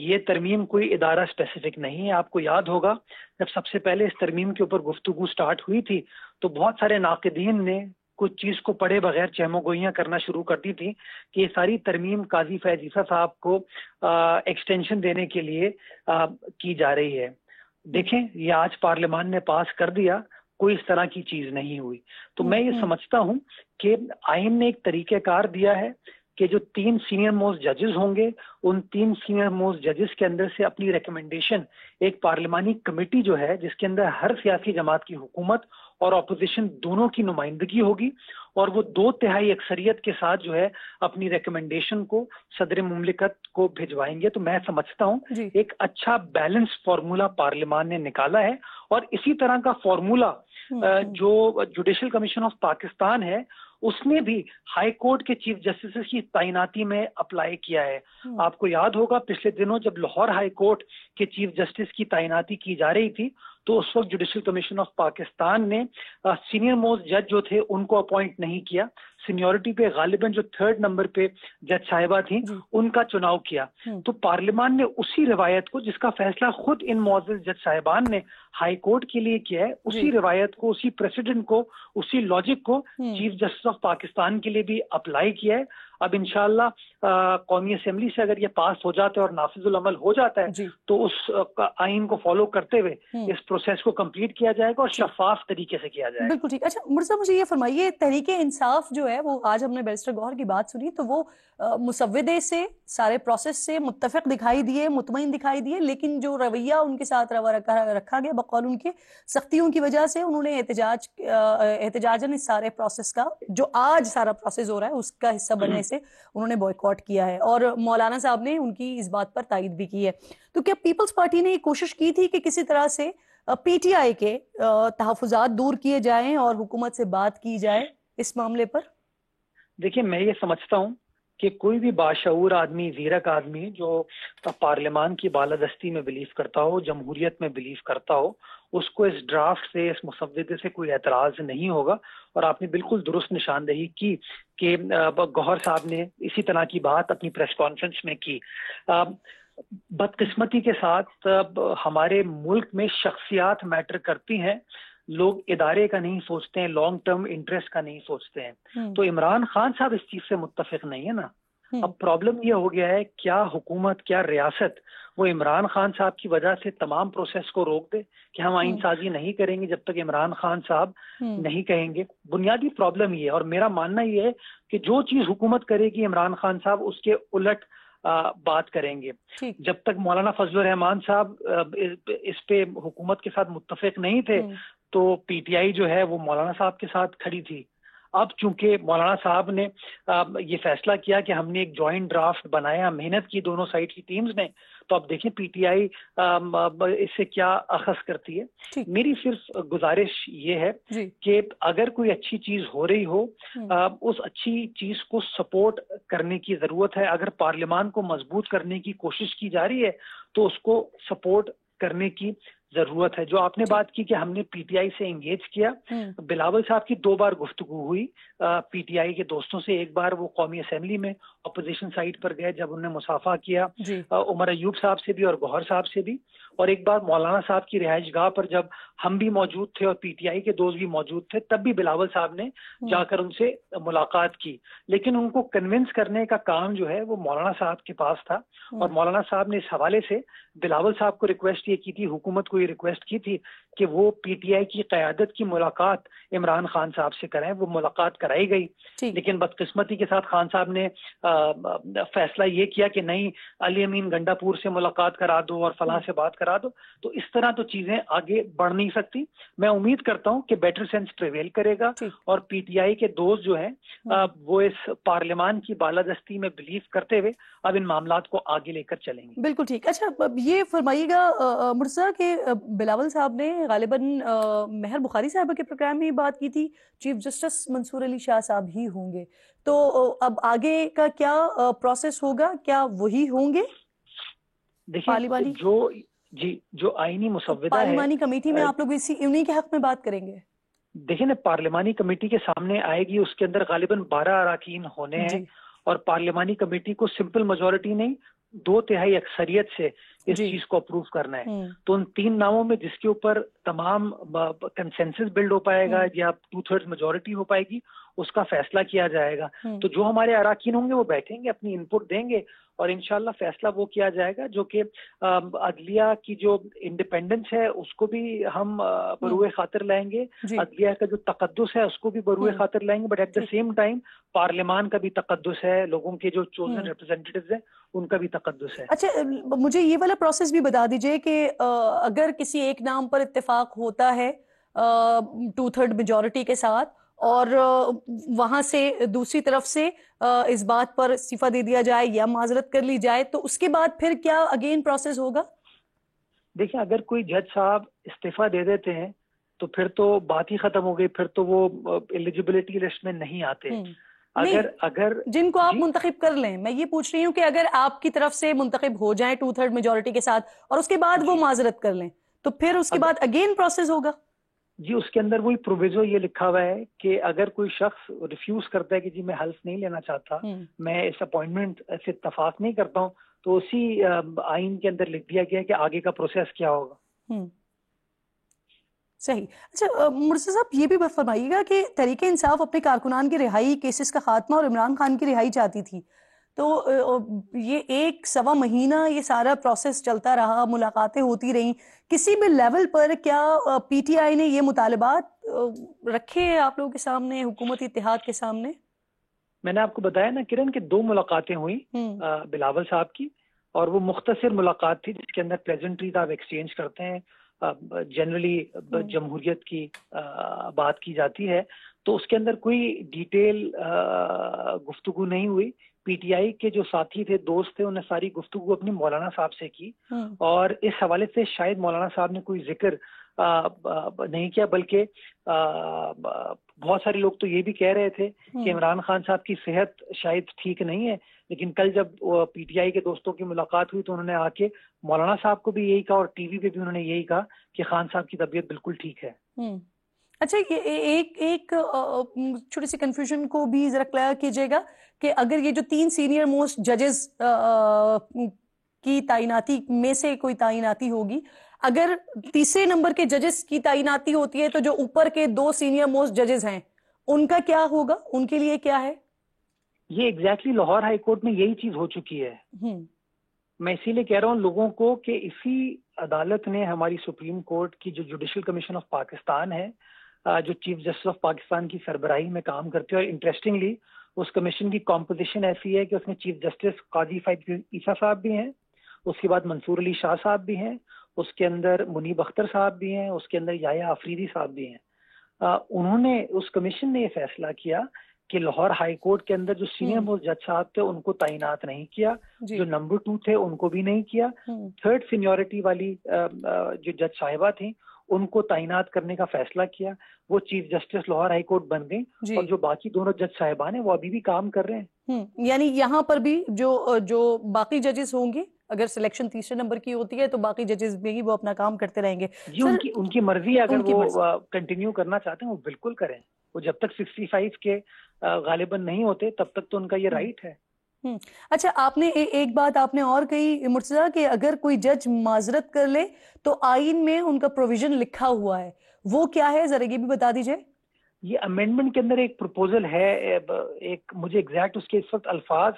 یہ ترمیم کوئی ادارہ اسپیسیفک نہیں ہے۔ آپ کو یاد ہوگا جب سب سے پہلے اس ترمیم کے اوپر گفتگو سٹارٹ ہوئی تھی تو بہت سارے ناقدین نے کچھ چیز کو پڑھے بغیر چہمو گوئیاں کرنا شروع کر دی تھی کہ یہ ساری ترمیم قاضی فیض عیسیٰ صاحب کو ایکسٹینشن دینے کے لیے کی جا رہی ہے۔ دیکھیں یہ آج پارلیمان نے پاس کر دیا، کوئی اس طرح کی چیز نہیں ہوئی۔ تو میں یہ سمجھتا ہوں کہ آئین نے ایک طریقہ کار دیا ہے کہ جو 3 سینئر موسٹ ججز ہوں گے، ان 3 سینئر موسٹ ججز کے اندر سے اپنی ریکمنڈیشن ایک پارلیمانی کمیٹی جو ہے جس کے اندر ہر سیاسی جماعت کی حکومت اور اپوزیشن دونوں کی نمائندگی ہوگی، اور وہ 2/3 اکثریت کے ساتھ جو ہے اپنی ریکمنڈیشن کو صدر مملکت کو بھجوائیں گے۔ تو میں سمجھتا ہوں ایک اچھا بیلنس فارمولا پارلیمان نے نکالا ہے، اور اسی طرح کا فارمولا جو جوڈیشل کمیشن آف پاکستان ہے اس نے بھی ہائی کورٹ کے چیف جسٹس کی تعیناتی میں اپلائی کیا ہے۔ آپ کو یاد ہوگا پچھلے دنوں جب لاہور ہائی کورٹ کے چیف جسٹس کی تعیناتی کی جا رہی تھی تو اس وقت جوڈیشل کمیشن آف پاکستان نے سینئر موسٹ جج جو تھے ان کو اپوائنٹ نہیں کیا، سینیورٹی پہ غالباً جو 3rd نمبر پہ جج صاحبہ تھیں ان کا چناؤ کیا۔ تو پارلیمان نے اسی روایت کو، جس کا فیصلہ خود ان معزز جج صاحبان نے ہائی کورٹ کے لیے کیا ہے، اسی روایت کو، اسی پریسیڈنٹ کو، اسی لاجک کو چیف جسٹس آف پاکستان کے لیے بھی اپلائی کیا ہے۔ اب انشاءاللہ قومی اسمبلی سے اگر یہ پاس ہو جاتا ہے اور نافذ العمل ہو جاتا ہے تو اس آئین کو فالو کرتے ہوئے اس پروسیس کو کمپلیٹ کیا جائے گا اور شفاف طریقے سے کیا جائے گا۔ بالکل ٹھیک۔ اچھا مرزا مجھے یہ فرمائیے، تحریک انصاف جو ہے وہ آج ہم نے بیرسٹر گوہر کی بات سنی تو وہ مسودے سے، سارے پروسیس سے متفق دکھائی دیے، مطمئن دکھائی دیے، لیکن جو رویہ ان کے ساتھ رکھا گیا بقول ان کے سختیوں کی وجہ سے انہوں نے احتجاجاً اس سارے پروسیس کا، جو آج سارا پروسیس ہو رہا ہے اس کا حصہ بننے سے انہوں نے بوائیکاٹ کیا ہے، اور مولانا صاحب نے ان کی اس بات پر تائید بھی کی ہے۔ تو کیا پیپلز پارٹی نے یہ کوشش کی تھی کہ کسی طرح سے پی ٹی آئی کے تحفظات دور کیے جائیں اور حکومت سے بات کی جائے اس معاملے پر؟ دیکھیں میں یہ سمجھتا ہوں کہ کوئی بھی باشعور آدمی، زیرک آدمی جو پارلیمان کی بالادستی میں بلیو کرتا ہو، جمہوریت میں بلیو کرتا ہو، اس کو اس ڈرافٹ سے، اس مسودے سے کوئی اعتراض نہیں ہوگا۔ اور آپ نے بالکل درست نشاندہی کی کہ گوہر صاحب نے اسی طرح کی بات اپنی پریس کانفرنس میں کی۔ بدقسمتی کے ساتھ ہمارے ملک میں شخصیات میٹر کرتی ہیں، لوگ ادارے کا نہیں سوچتے ہیں، لانگ ٹرم انٹرسٹ کا نہیں سوچتے ہیں۔ تو عمران خان صاحب اس چیز سے متفق نہیں ہے نا۔ اب پرابلم یہ ہو گیا ہے، کیا حکومت، کیا ریاست وہ عمران خان صاحب کی وجہ سے تمام پروسیس کو روک دے کہ ہم آئین سازی نہیں کریں گے جب تک عمران خان صاحب نہیں کہیں گے؟ بنیادی پرابلم یہ ہے، اور میرا ماننا یہ ہے کہ جو چیز حکومت کرے گی عمران خان صاحب اس کے الٹ بات کریں گے۔ جب تک مولانا فضل الرحمان صاحب اس پہ حکومت کے ساتھ متفق نہیں تھے تو پی ٹی آئی جو ہے وہ مولانا صاحب کے ساتھ کھڑی تھی۔ اب چونکہ مولانا صاحب نے یہ فیصلہ کیا کہ ہم نے ایک جوائنٹ ڈرافٹ بنایا، محنت کی دونوں سائڈ کی ٹیمز نے، تو اب دیکھیں پی ٹی آئی اس سے کیا اخذ کرتی ہے۔ میری صرف گزارش یہ ہے کہ اگر کوئی اچھی چیز ہو رہی ہو، اس اچھی چیز کو سپورٹ کرنے کی ضرورت ہے۔ اگر پارلیمان کو مضبوط کرنے کی کوشش کی جا رہی ہے تو اس کو سپورٹ کرنے کی ضرورت ہے۔ جو آپ نے بات کی کہ ہم نے پی ٹی آئی سے انگیج کیا، بلاول صاحب کی 2 بار گفتگو ہوئی پی ٹی آئی کے دوستوں سے۔ ایک بار وہ قومی اسمبلی میں اپوزیشن سائٹ پر گئے جب انہوں نے مصافحہ کیا عمر ایوب صاحب سے بھی اور گوہر صاحب سے بھی، اور ایک بار مولانا صاحب کی رہائش گاہ پر جب ہم بھی موجود تھے اور پی ٹی آئی کے دوست بھی موجود تھے تب بھی بلاول صاحب نے جا کر ان سے ملاقات کی۔ لیکن ان کو کنونس کرنے کا کام جو ہے وہ مولانا صاحب کے پاس تھا، اور مولانا صاحب نے اس حوالے سے بلاول صاحب کو ریکویسٹ یہ کی تھی حکومت کو یہ ریکویسٹ کی تھی کہ وہ پی ٹی آئی کی قیادت کی ملاقات عمران خان صاحب سے کریں. وہ ملاقات کرائی گئی, لیکن بدقسمتی کے ساتھ خان صاحب نے فیصلہ یہ کیا کہ نہیں, علی امین گنڈا پور سے ملاقات کرا دو اور فلاں سے بات کرا دو. تو اس طرح تو چیزیں آگے بڑھ نہیں سکتی. میں امید کرتا ہوں کہ بیٹر سینس پریویل کرے گا اور پی ٹی آئی کے دوست جو ہیں وہ اس پارلیمان کی بالادستی میں بلیو کرتے ہوئے اب ان معاملات کو آگے لے کر چلیں گے. بالکل ٹھیک. اچھا یہ فرمائیے گا مرتضیٰ کہ بلاول صاحب نے غالباً مہر بخاری صاحبہ کے پروگرام میں یہ بات کی تھی چیف جسٹس منصور علی شاہ صاحب ہی ہوں گے, تو اب آگے کا کیا پروسیس ہوگا؟ کیا وہی ہوں گے؟ دیکھیں جو آئینی مسودہ ہے پارلیمانی کمیٹی میں آپ لوگ انہی کے حق میں بات کریں گے. دیکھیں نا, پارلیمانی کمیٹی کے سامنے آئے گی, اس کے اندر غالباً 12 اراکین ہونے ہیں اور پارلیمانی کمیٹی کو سمپل میجورٹی نہیں 2/3 اکثریت سے اس چیز کو اپروو کرنا ہے. تو ان 3 ناموں میں جس کے اوپر تمام کنسنسس بلڈ ہو پائے گا یا 2/3 میجورٹی ہو پائے گی, اس کا فیصلہ کیا جائے گا. تو جو ہمارے اراکین ہوں گے وہ بیٹھیں گے, اپنی ان پٹ دیں گے اور انشاءاللہ فیصلہ وہ کیا جائے گا جو کہ عدلیہ کی جو انڈیپینڈنس ہے اس کو بھی ہم بروئے خاطر لائیں گے, عدلیہ کا جو تقدس ہے اس کو بھی بروئے خاطر لائیں گے, but at the same time پارلیمان کا بھی تقدس ہے, لوگوں کے جو چوزن ریپرزینٹیٹیوز ہیں ان کا بھی تقدس ہے. اچھا مجھے یہ والا پروسیس بھی بتا دیجئے کہ اگر کسی ایک نام پر اتفاق ہوتا ہے 2/3 میجورٹی کے ساتھ اور وہاں سے دوسری طرف سے اس بات پر استعفیٰ دے دیا جائے یا معذرت کر لی جائے, تو اس کے بعد پھر کیا اگین پروسیس ہوگا؟ دیکھیں اگر کوئی جج صاحب استعفیٰ دے دیتے ہیں تو پھر تو بات ہی ختم ہو گئی, پھر تو وہ ایلیجیبلٹی لسٹ میں نہیں آتے. اگر جن کو آپ منتخب کر لیں, میں یہ پوچھ رہی ہوں کہ اگر آپ کی طرف سے منتخب ہو جائیں 2/3 میجورٹی کے ساتھ اور اس کے بعد وہ معذرت کر لیں, تو پھر اس کے بعد اگین پروسیس ہوگا؟ جی اس کے اندر وہی پروویزو یہ لکھا ہوا ہے کہ اگر کوئی شخص ریفیوز کرتا ہے کہ جی میں حلف نہیں لینا چاہتا, میں اس اپوائنٹمنٹ سے اتفاق نہیں کرتا ہوں, تو اسی آئین کے اندر لکھ دیا گیا ہے کہ آگے کا پروسیس کیا ہوگا. صحیح. اچھا مرتضیٰ صاحب یہ بھی فرمائیے گا کہ تحریک انصاف اپنے کارکنان کی رہائی, کیسز کا خاتمہ اور عمران خان کی رہائی چاہتی تھی, تو یہ 1-1.25 مہینہ یہ سارا پروسیس چلتا رہا, ملاقاتیں ہوتی رہیں, کسی بھی لیول پر کیا پی ٹی آئی نے یہ مطالبات رکھے آپ لوگوں کے سامنے, حکومتی اتحاد کے سامنے؟ میں نے آپ کو بتایا نا کرن کہ 2 ملاقاتیں ہوئی بلاول صاحب کی, اور وہ مختصر ملاقات تھی جس کے اندر پلیزنٹریز آپ ایکسچینج کرتے ہیں, جنرلی جمہوریت کی بات کی جاتی ہے, تو اس کے اندر کوئی ڈیٹیل گفتگو نہیں ہوئی. پی ٹی آئی کے جو ساتھی تھے, دوست تھے, انہیں ساری گفتگو اپنی مولانا صاحب سے کی, اور اس حوالے سے شاید مولانا صاحب نے کوئی ذکر نہیں کیا, بلکہ بہت سارے لوگ تو یہ بھی کہہ رہے تھے کہ عمران خان صاحب کی صحت شاید ٹھیک نہیں ہے, لیکن کل جب پی ٹی آئی کے دوستوں کی ملاقات ہوئی تو انہوں نے آ کے مولانا صاحب کو بھی یہی کہا اور ٹی وی پہ بھی انہوں نے یہی کہا کہ خان صاحب کی طبیعت بالکل ٹھیک ہے. اچھا ایک چھوٹی سی کنفیوژن کو بھی ذرا کلیئر کیجیے گا کہ اگر یہ جو 3 سینئر موسٹ ججز کی تعیناتی میں سے کوئی تعیناتی ہوگی, اگر تیسرے نمبر کے ججز کی تعیناتی ہوتی ہے تو جو اوپر کے 2 سینئر موسٹ ججز ہیں ان کا کیا ہوگا, ان کے لیے کیا ہے؟ یہ ایگزیکٹلی لاہور ہائی کورٹ میں یہی چیز ہو چکی ہے. میں اسی لیے کہہ رہا ہوں لوگوں کو کہ اسی عدالت نے, ہماری سپریم کورٹ کی جو جوڈیشل کمیشن آف پاکستان ہے, جو چیف جسٹس آف پاکستان کی سربراہی میں کام کرتے ہیں, اور انٹرسٹنگلی اس کمیشن کی کمپوزیشن ایسی ہے کہ اس میں چیف جسٹس قاضی فائد عیسیٰ صاحب بھی ہیں, اس کے بعد منصور علی شاہ صاحب بھی ہیں, اس کے اندر منیب اختر صاحب بھی ہیں, اس کے اندر یحییٰ آفریدی صاحب بھی ہیں. انہوں نے, اس کمیشن نے یہ فیصلہ کیا کہ لاہور ہائی کورٹ کے اندر جو سینئر موسٹ جج صاحب تھے ان کو تعینات نہیں کیا, جو نمبر 2 تھے ان کو بھی نہیں کیا, 3rd سینیورٹی والی جو جج صاحبہ تھیں ان کو تعینات کرنے کا فیصلہ کیا, وہ chief justice Lahore high court بن گئی, اور جو باقی دونوں جج صاحبان ہیں وہ ابھی بھی کام کر رہے ہیں. یعنی یہاں پر بھی جو باقی ججز ہوں گے, اگر سلیکشن 3 نمبر کی ہوتی ہے تو باقی ججز بھی وہ اپنا کام کرتے رہیں گے. جی ان کی مرضی ہے, اگر وہ کنٹینیو کرنا چاہتے ہیں وہ بالکل کریں, وہ جب تک 65 کے غالباً نہیں ہوتے تب تک تو ان کا یہ رائٹ ہے. اچھا آپ نے ایک بات آپ نے اور کہی مرتضیٰ کہ اگر کوئی جج معذرت کر لے تو آئین میں ان کا پروویژن لکھا ہوا ہے, وہ کیا ہے ذرا یہ بھی بتا دیجئے. یہ امینڈمنٹ کے اندر ایک پروپوزل ہے, ایک مجھے ایگزیکٹ اس کے اس وقت الفاظ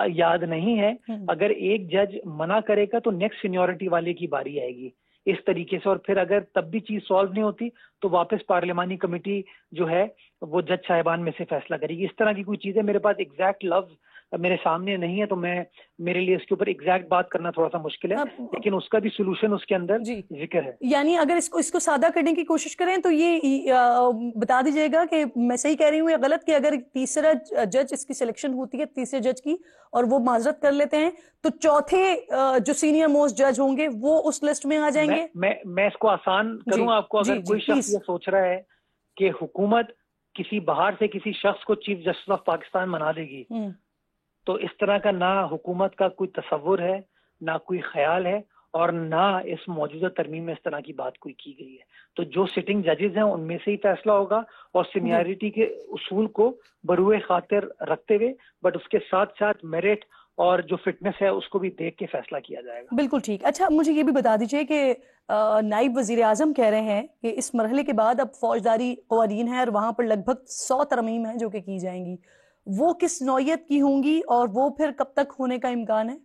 یاد نہیں ہے, اگر ایک جج منع کرے گا تو نیکسٹ سینیورٹی والے کی باری آئے گی, اس طریقے سے, اور پھر اگر تب بھی چیز سالو نہیں ہوتی تو واپس پارلیمانی کمیٹی جو ہے وہ جج صاحبان میں سے فیصلہ کرے گی. اس طرح کی کوئی چیزیں میرے پاس ایگزیکٹ لفظ میرے سامنے نہیں ہے, تو میرے لیے اس کے اوپر ایگزیکٹ بات کرنا تھوڑا سا مشکل ہے, لیکن اس کا بھی سولوشن اس کے اندر ذکر ہے. یعنی اگر اس کو سادہ کرنے کی کوشش کریں تو یہ بتا دیجیے گا کہ میں صحیح کہہ رہی ہوں یا غلط, کہ اگر تیسرا جج اس کی سلیکشن ہوتی ہے تیسرے جج کی اور وہ معذرت کر لیتے ہیں تو چوتھے جو سینئر موسٹ جج ہوں گے وہ اس لسٹ میں آ جائیں گے. میں اس کو آسان کروں آپ کو. اگر کوئی شخص یہ سوچ رہا ہے کہ حکومت کسی باہر سے کسی شخص کو چیف جسٹس آف پاکستان بنا دے گی, تو اس طرح کا نہ حکومت کا کوئی تصور ہے, نہ کوئی خیال ہے, اور نہ اس موجودہ ترمیم میں اس طرح کی بات کوئی کی گئی ہے. تو جو سٹنگ ججز ہیں ان میں سے ہی فیصلہ ہوگا, اور سینیارٹی کے اصول کو بروئے خاطر رکھتے ہوئے, بٹ اس کے ساتھ ساتھ میرٹ اور جو فٹنس ہے اس کو بھی دیکھ کے فیصلہ کیا جائے گا. بالکل ٹھیک. اچھا مجھے یہ بھی بتا دیجئے کہ نائب وزیر اعظم کہہ رہے ہیں کہ اس مرحلے کے بعد اب فوجداری قوانین ہیں اور وہاں پر لگ بھگ 100 ترمیم ہیں جو کہ کی جائیں گی, وہ کس نوعیت کی ہوں گی اور وہ پھر کب تک ہونے کا امکان ہے؟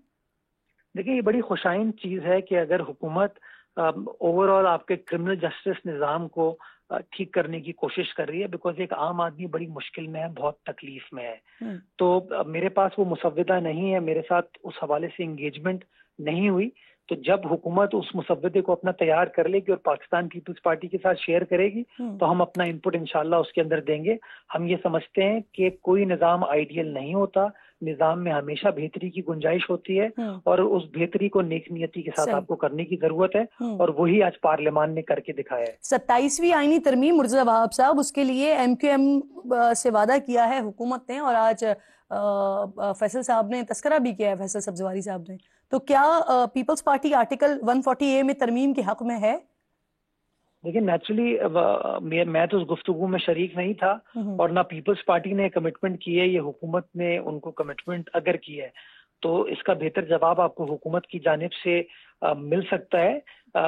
دیکھیں یہ بڑی خوشائند چیز ہے کہ اگر حکومت اوور آل آپ کے کرمنل جسٹس نظام کو ٹھیک کرنے کی کوشش کر رہی ہے, بیکاز ایک عام آدمی بڑی مشکل میں ہے, بہت تکلیف میں ہے. تو میرے پاس وہ مسودہ نہیں ہے, میرے ساتھ اس حوالے سے انگیجمنٹ نہیں ہوئی. تو جب حکومت اس مسودے کو اپنا تیار کر لے گی اور پاکستان پیپلز پارٹی کے ساتھ شیئر کرے گی تو ہم اپنا انپٹ انشاءاللہ اس کے اندر دیں گے. ہم یہ سمجھتے ہیں کہ کوئی نظام آئیڈیل نہیں ہوتا, نظام میں ہمیشہ بہتری کی گنجائش ہوتی ہے, اور اس بہتری کو نیک نیتی کے ساتھ آپ کو کرنے کی ضرورت ہے, اور وہی آج پارلیمان نے کر کے دکھایا ہے. 27ویں آئینی ترمیم مرتضی وہاب صاحب, اس کے لیے ایم کیو ایم سے وعدہ کیا ہے حکومت نے, اور آج فیصل صاحب نے تذکرہ بھی کیا ہے, فیصل سبزواری صاحب نے. تو کیا پیپلز پارٹی آرٹیکل 140A میں ترمیم کے حق میں ہے؟ لیکن نیچرلی میں تو اس گفتگو میں شریک نہیں تھا, اور نہ پیپلز پارٹی نے کمٹمنٹ کی ہے, یہ حکومت نے ان کو کمٹمنٹ اگر کی ہے تو اس کا بہتر جواب آپ کو حکومت کی جانب سے مل سکتا ہے.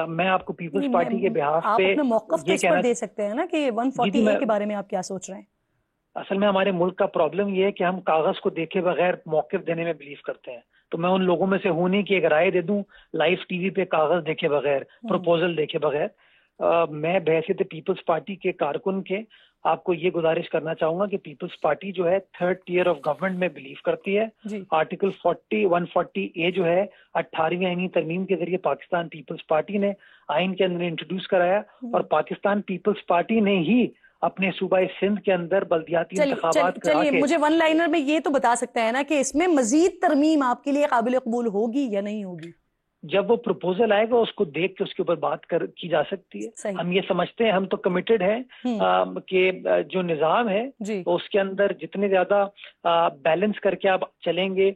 میں آپ کو پیپلز پارٹی کے بہاف پہ آپ اپنا موقف تو اس پر دے سکتے ہیں نا کہ 140A کے بارے میں آپ کیا سوچ رہے ہیں؟ اصل میں ہمارے ملک کا پرابلم یہ ہے کہ ہم کاغذ کو دیکھے بغیر موقف دینے میں بلیو کرتے ہیں. تو میں ان لوگوں میں سے ہوں نہیں کہ ایک رائے دے دوں لائیو ٹی وی پہ کاغذ دیکھے بغیر, پروپوزل دیکھے بغیر. میں بحیثیت پیپلز پارٹی کے کارکن کے آپ کو یہ گزارش کرنا چاہوں گا کہ پیپلز پارٹی جو ہے 3rd ٹیئر آف گورنمنٹ میں بلیو کرتی ہے. آرٹیکل 140A جو ہے 18ویں آئینی ترمیم کے ذریعے پاکستان پیپلز پارٹی نے آئین کے اندر انٹروڈیوس کرایا, اور پاکستان پیپلز پارٹی نے ہی اپنے صوبہ سندھ کے اندر بلدیاتی انتخابات کرا کے. مجھے ون لائنر میں یہ تو بتا سکتا ہے نا کہ اس میں مزید ترمیم آپ کے لیے قابل قبول ہوگی یا نہیں ہوگی؟ جب وہ پروپوزل آئے گا اس کو دیکھ کے اس کے اوپر بات کی جا سکتی ہے. ہم یہ سمجھتے ہیں, ہم تو کمیٹڈ ہیں کہ جو نظام ہے اس کے اندر جتنے زیادہ بیلنس کر کے آپ چلیں گے,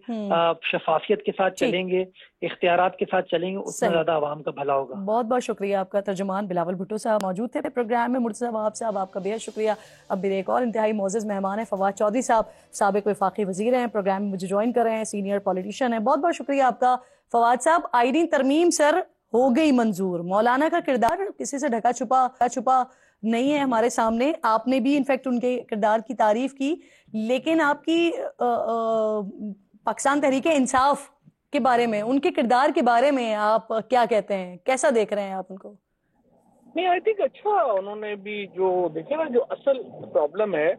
شفافیت کے ساتھ چلیں گے, اختیارات کے ساتھ چلیں گے, اتنا زیادہ عوام کا بھلا ہوگا. بہت بہت شکریہ. آپ کا ترجمان بلاول بھٹو صاحب موجود تھے پروگرام میں. مرتضی وہاب صاحب آپ کا بے حد شکریہ. اب میرے ایک اور انتہائی معزز مہمان ہیں فواد چودھری صاحب, سابق وفاقی وزیر ہیں, پروگرام میں مجھے جوائن کر رہے ہیں, سینئر پولیٹیشین ہیں. بہت بہت شکریہ آپ کا فواد صاحب. آئینی ترمیم سر ہو گئی منظور, مولانا کا کردار کسی سے ڈھکا چھپا نہیں ہے ہمارے سامنے. آپ نے بھی انفیکٹ ان کے کردار کی تعریف کی, لیکن آپ کی پاکستان تحریک انصاف کے بارے میں, ان کے کردار کے بارے میں آپ کیا کہتے ہیں, کیسا دیکھ رہے ہیں آپ ان کو؟ نہیں, آئی تھنک اچھا انہوں نے بھی جو دیکھے نا, جو اصل پرابلم ہے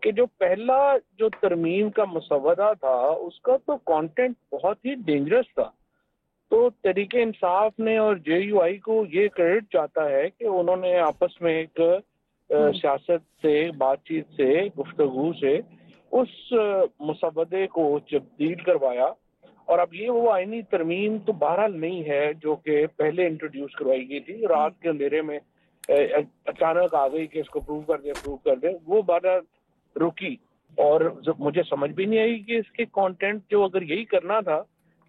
کہ جو پہلا جو ترمیم کا مسودہ تھا اس کا تو کانٹینٹ بہت ہی ڈینجرس تھا. تو تحریک انصاف نے اور جے یو آئی کو یہ کریڈٹ چاہتا ہے کہ انہوں نے آپس میں ایک سیاست سے, بات چیت سے, گفتگو سے اس مسودے کو تبدیل کروایا. اور اب یہ وہ آئینی ترمیم تو بہرحال نہیں ہے جو کہ پہلے انٹروڈیوس کروائی گئی تھی, رات کے اندھیرے میں اچانک آ گئی کہ اس کو پروو کر دے. وہ بہرحال رکی, اور مجھے سمجھ بھی نہیں آئی کہ اس کے کانٹینٹ جو اگر یہی کرنا تھا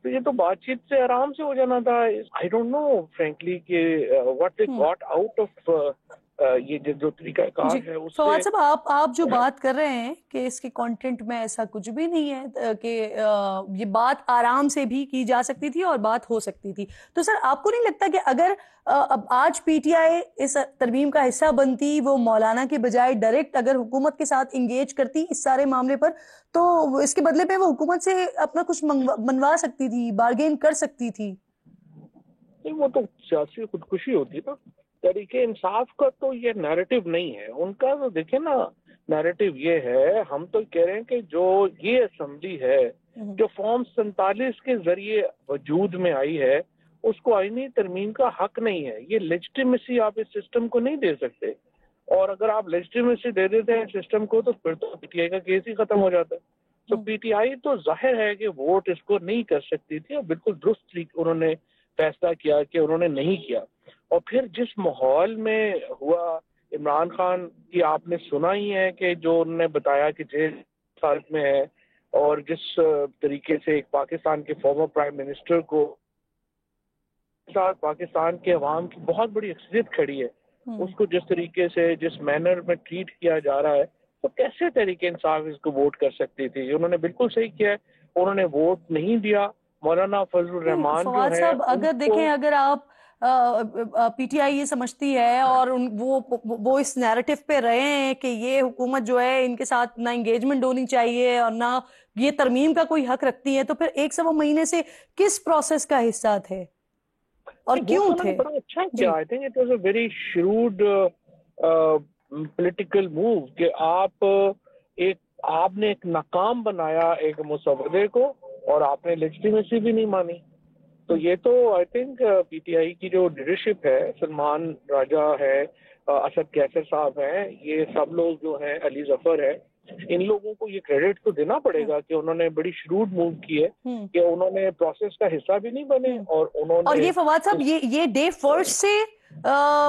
تو یہ تو بات چیت سے آرام سے ہو جانا تھا. آئی ڈونٹ نو فرینکلی کہ what they got out of یہ جو طریقہ کار ہے اس سے. فواد صاحب آپ جو بات کر رہے ہیں کہ اس کے کانٹینٹ میں ایسا کچھ بھی نہیں ہے, کہ یہ بات آرام سے بھی کی جا سکتی تھی اور بات ہو سکتی تھی, تو سر آپ کو نہیں لگتا کہ اگر اب آج پی ٹی آئی اس ترمیم کا حصہ بنتی, وہ مولانا کے بجائے ڈائریکٹ اگر حکومت کے ساتھ انگیج کرتی اس سارے معاملے پر, تو اس کے بدلے پہ وہ حکومت سے اپنا کچھ منوا سکتی تھی, بارگین کر سکتی تھی؟ نہیں وہ تو سیاسی خودکشی ہوتی نا. تحریک انصاف کا تو یہ نیریٹو نہیں ہے ان کا. تو دیکھیں نا نیریٹو یہ ہے, ہم تو کہہ رہے ہیں کہ جو یہ اسمبلی ہے جو فارم 47 کے ذریعے وجود میں آئی ہے اس کو آئینی ترمیم کا حق نہیں ہے. یہ لیجٹیمیسی آپ اس سسٹم کو نہیں دے سکتے, اور اگر آپ لیجٹیمیسی دے دیتے ہیں سسٹم کو تو پھر تو پی ٹی آئی کا کیس ہی ختم ہو جاتا ہے. تو پی ٹی آئی تو ظاہر ہے کہ ووٹ اس کو نہیں کر سکتی تھی, اور بالکل درست انہوں نے فیصلہ کیا کہ انہوں نے نہیں کیا. اور پھر جس ماحول میں ہوا, عمران خان کی آپ نے سنا ہی ہے کہ جو انہوں نے بتایا کہ جیل حالت میں ہے, اور جس طریقے سے ایک پاکستان کے فارمر پرائم منسٹر کو ساتھ پاکستان کے عوام کی بہت بڑی اکثریت کھڑی ہے, اس کو جس طریقے سے جس مینر میں ٹریٹ کیا جا رہا ہے, تو کیسے تحریک انصاف اس کو ووٹ کر سکتی تھی؟ انہوں نے بالکل صحیح کیا ہے, انہوں نے ووٹ نہیں دیا. مولانا فضل الرحمان فواد جو ہے صاحب اگر دیکھیں, اگر آپ پی ٹی آئی یہ سمجھتی ہے اور وہ اس نیریٹو پہ رہے ہیں کہ یہ حکومت جو ہے ان کے ساتھ نہ انگیجمنٹ ہونی چاہیے اور نہ یہ ترمیم کا کوئی حق رکھتی ہے, تو پھر 100 مہینے سے کس پروسیس کا حصہ تھے اور کیوں تھے؟ بڑا اچھا کیا. I think it was a very shrewd political move کہ آپ نے ایک ناکام بنایا ایک مسودے کو, اور آپ نے لیجٹیمیسی بھی نہیں مانی. تو یہ تو آئی تھنک پی ٹی آئی کی جو لیڈرشپ ہے, سلمان راجہ ہے, اسد کیسر صاحب ہیں, یہ سب لوگ جو ہیں, علی ظفر ہے, ان لوگوں کو یہ کریڈٹ تو دینا پڑے گا کہ انہوں نے بڑی شروڈ موو کی ہے کہ انہوں نے پروسیس کا حصہ بھی نہیں بنے, اور انہوں نے. اور یہ فواد صاحب یہ ڈے فرسٹ سے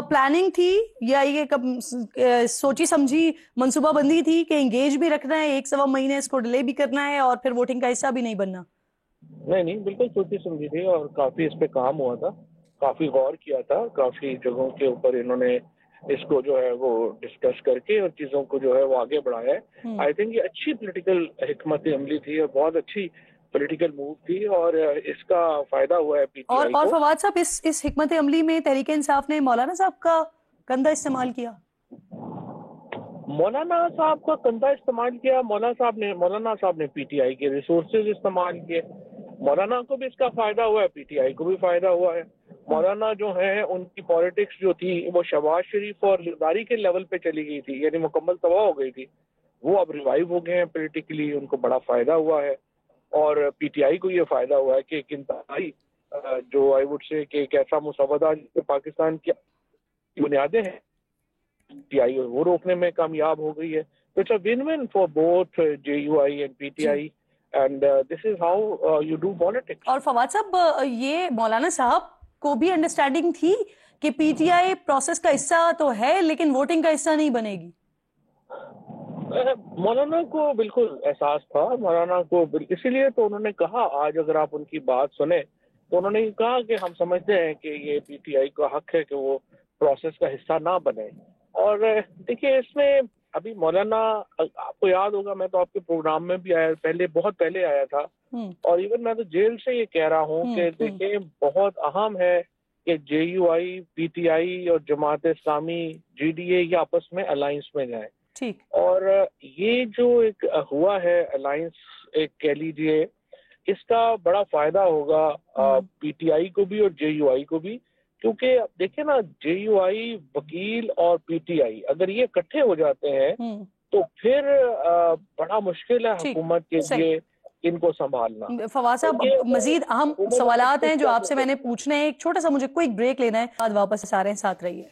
پلاننگ تھی یا یہ سوچی سمجھی منصوبہ بندی تھی کہ انگیج بھی رکھنا ہے 100 مہینے, اس کو ڈیلے بھی کرنا ہے اور پھر ووٹنگ کا حصہ بھی نہیں بننا؟ نہیں, بالکل سوچی سمجھی تھی, اور کافی اس پہ کام ہوا تھا, کافی غور کیا تھا, کافی جگہوں کے اوپر انہوں نے اس کو جو ہے وہ ڈسکس کر کے اور چیزوں کو جو ہے وہ آگے بڑھایا ہے. آئی تھنک یہ اچھی پولیٹیکل حکمت عملی تھی اور بہت اچھی پولیٹیکل موو تھی, اور اس کا فائدہ ہوا ہے پی ٹی آئی کو. اور فواد صاحب اس حکمت عملی میں تحریک انصاف نے مولانا صاحب کا کندھا استعمال کیا. مولانا صاحب کا کندھا استعمال کیا. مولانا صاحب نے پی ٹی آئی کے ریسورسز استعمال کیے. مولانا کو بھی اس کا فائدہ ہوا ہے, پی ٹی آئی کو بھی فائدہ ہوا ہے. مولانا جو ہیں ان کی پالیٹکس جو تھی وہ شہباز شریف اور زرداری کے لیول پہ چلی گئی تھی, یعنی مکمل تباہ ہو گئی تھی. وہ اب ریوائیو ہو گئے ہیں پولیٹیکلی, ان کو بڑا فائدہ ہوا ہے. اور پی ٹی آئی کو یہ فائدہ ہوا ہے کہ ایک انتہائی جو آئی وڈ سے کہ ایک ایسا مسودہ پاکستان کی بنیادیں ہیں, پی ٹی آئی وہ روکنے میں کامیاب ہو گئی ہے. تو it's a win win for both J U I and P T I, and this is how you do politics. اور فواد صاحب یہ مولانا صاحب کو بھی انڈرسٹینڈنگ تھی کہ پی ٹی آئی پروسیس کا حصہ تو ہے لیکن ووٹنگ کا حصہ نہیں بنے گی؟ مولانا کو بالکل احساس تھا. مولانا کو اسی لیے تو انہوں نے کہا, آج اگر آپ ان کی بات سنیں تو انہوں نے کہا کہ ہم سمجھتے ہیں کہ یہ پی ٹی آئی کا حق ہے کہ وہ پروسیس کا حصہ نہ بنے. اور دیکھیے اس میں ابھی مولانا, آپ کو یاد ہوگا میں تو آپ کے پروگرام میں بھی آیا, بہت پہلے آیا تھا, اور ایون میں تو جیل سے یہ کہہ رہا ہوں کہ دیکھیں بہت اہم ہے کہ جے یو آئی, پی ٹی آئی اور Jamaat Islami, G D A یہ آپس میں الائنس میں جائیں. اور یہ جو ایک ہوا ہے الائنس, ایک کہہ لیجئے, اس کا بڑا فائدہ ہوگا پی ٹی آئی کو بھی اور جے یو آئی کو بھی, کیونکہ دیکھیں نا جے یو آئی, وکیل اور پی ٹی آئی اگر یہ اکٹھے ہو جاتے ہیں تو پھر بڑا مشکل ہے حکومت کے لیے ان کو سنبھالنا. فواد صاحب مزید اہم سوالات ہیں جو آپ سے میں نے پوچھنے ہیں, ایک چھوٹا سا مجھے کوئی بریک لینا ہے, بعد واپس آ رہے ہیں, ساتھ رہیے.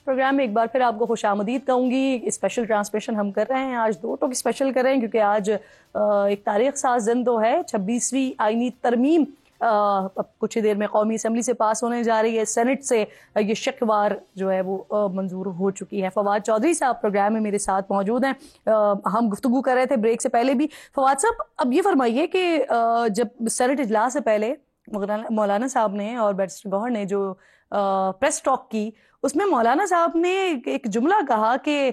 پروگرام میں ایک بار پھر آپ کو خوش آمدید کہوں گی. اسپیشل ٹرانسمیشن ہم کر رہے ہیں, آج 2 ٹوک اسپیشل کر رہے ہیں کیونکہ آج ایک تاریخ ساز دن تو ہے. 26ویں آئینی ترمیم اب کچھ ہی دیر میں قومی اسمبلی سے پاس ہونے جا رہی ہے. سینٹ سے یہ شکوار جو ہے وہ منظور ہو چکی ہے. فواد چودھری صاحب پروگرام میں میرے ساتھ موجود ہیں. ہم گفتگو کر رہے تھے بریک سے پہلے بھی. فواد صاحب اب یہ فرمائیے کہ جب سینٹ اجلاس سے پہلے مولانا صاحب نے اور بیرسٹر گوہر نے جو پریس ٹاک کی, اس میں مولانا صاحب نے ایک جملہ کہا کہ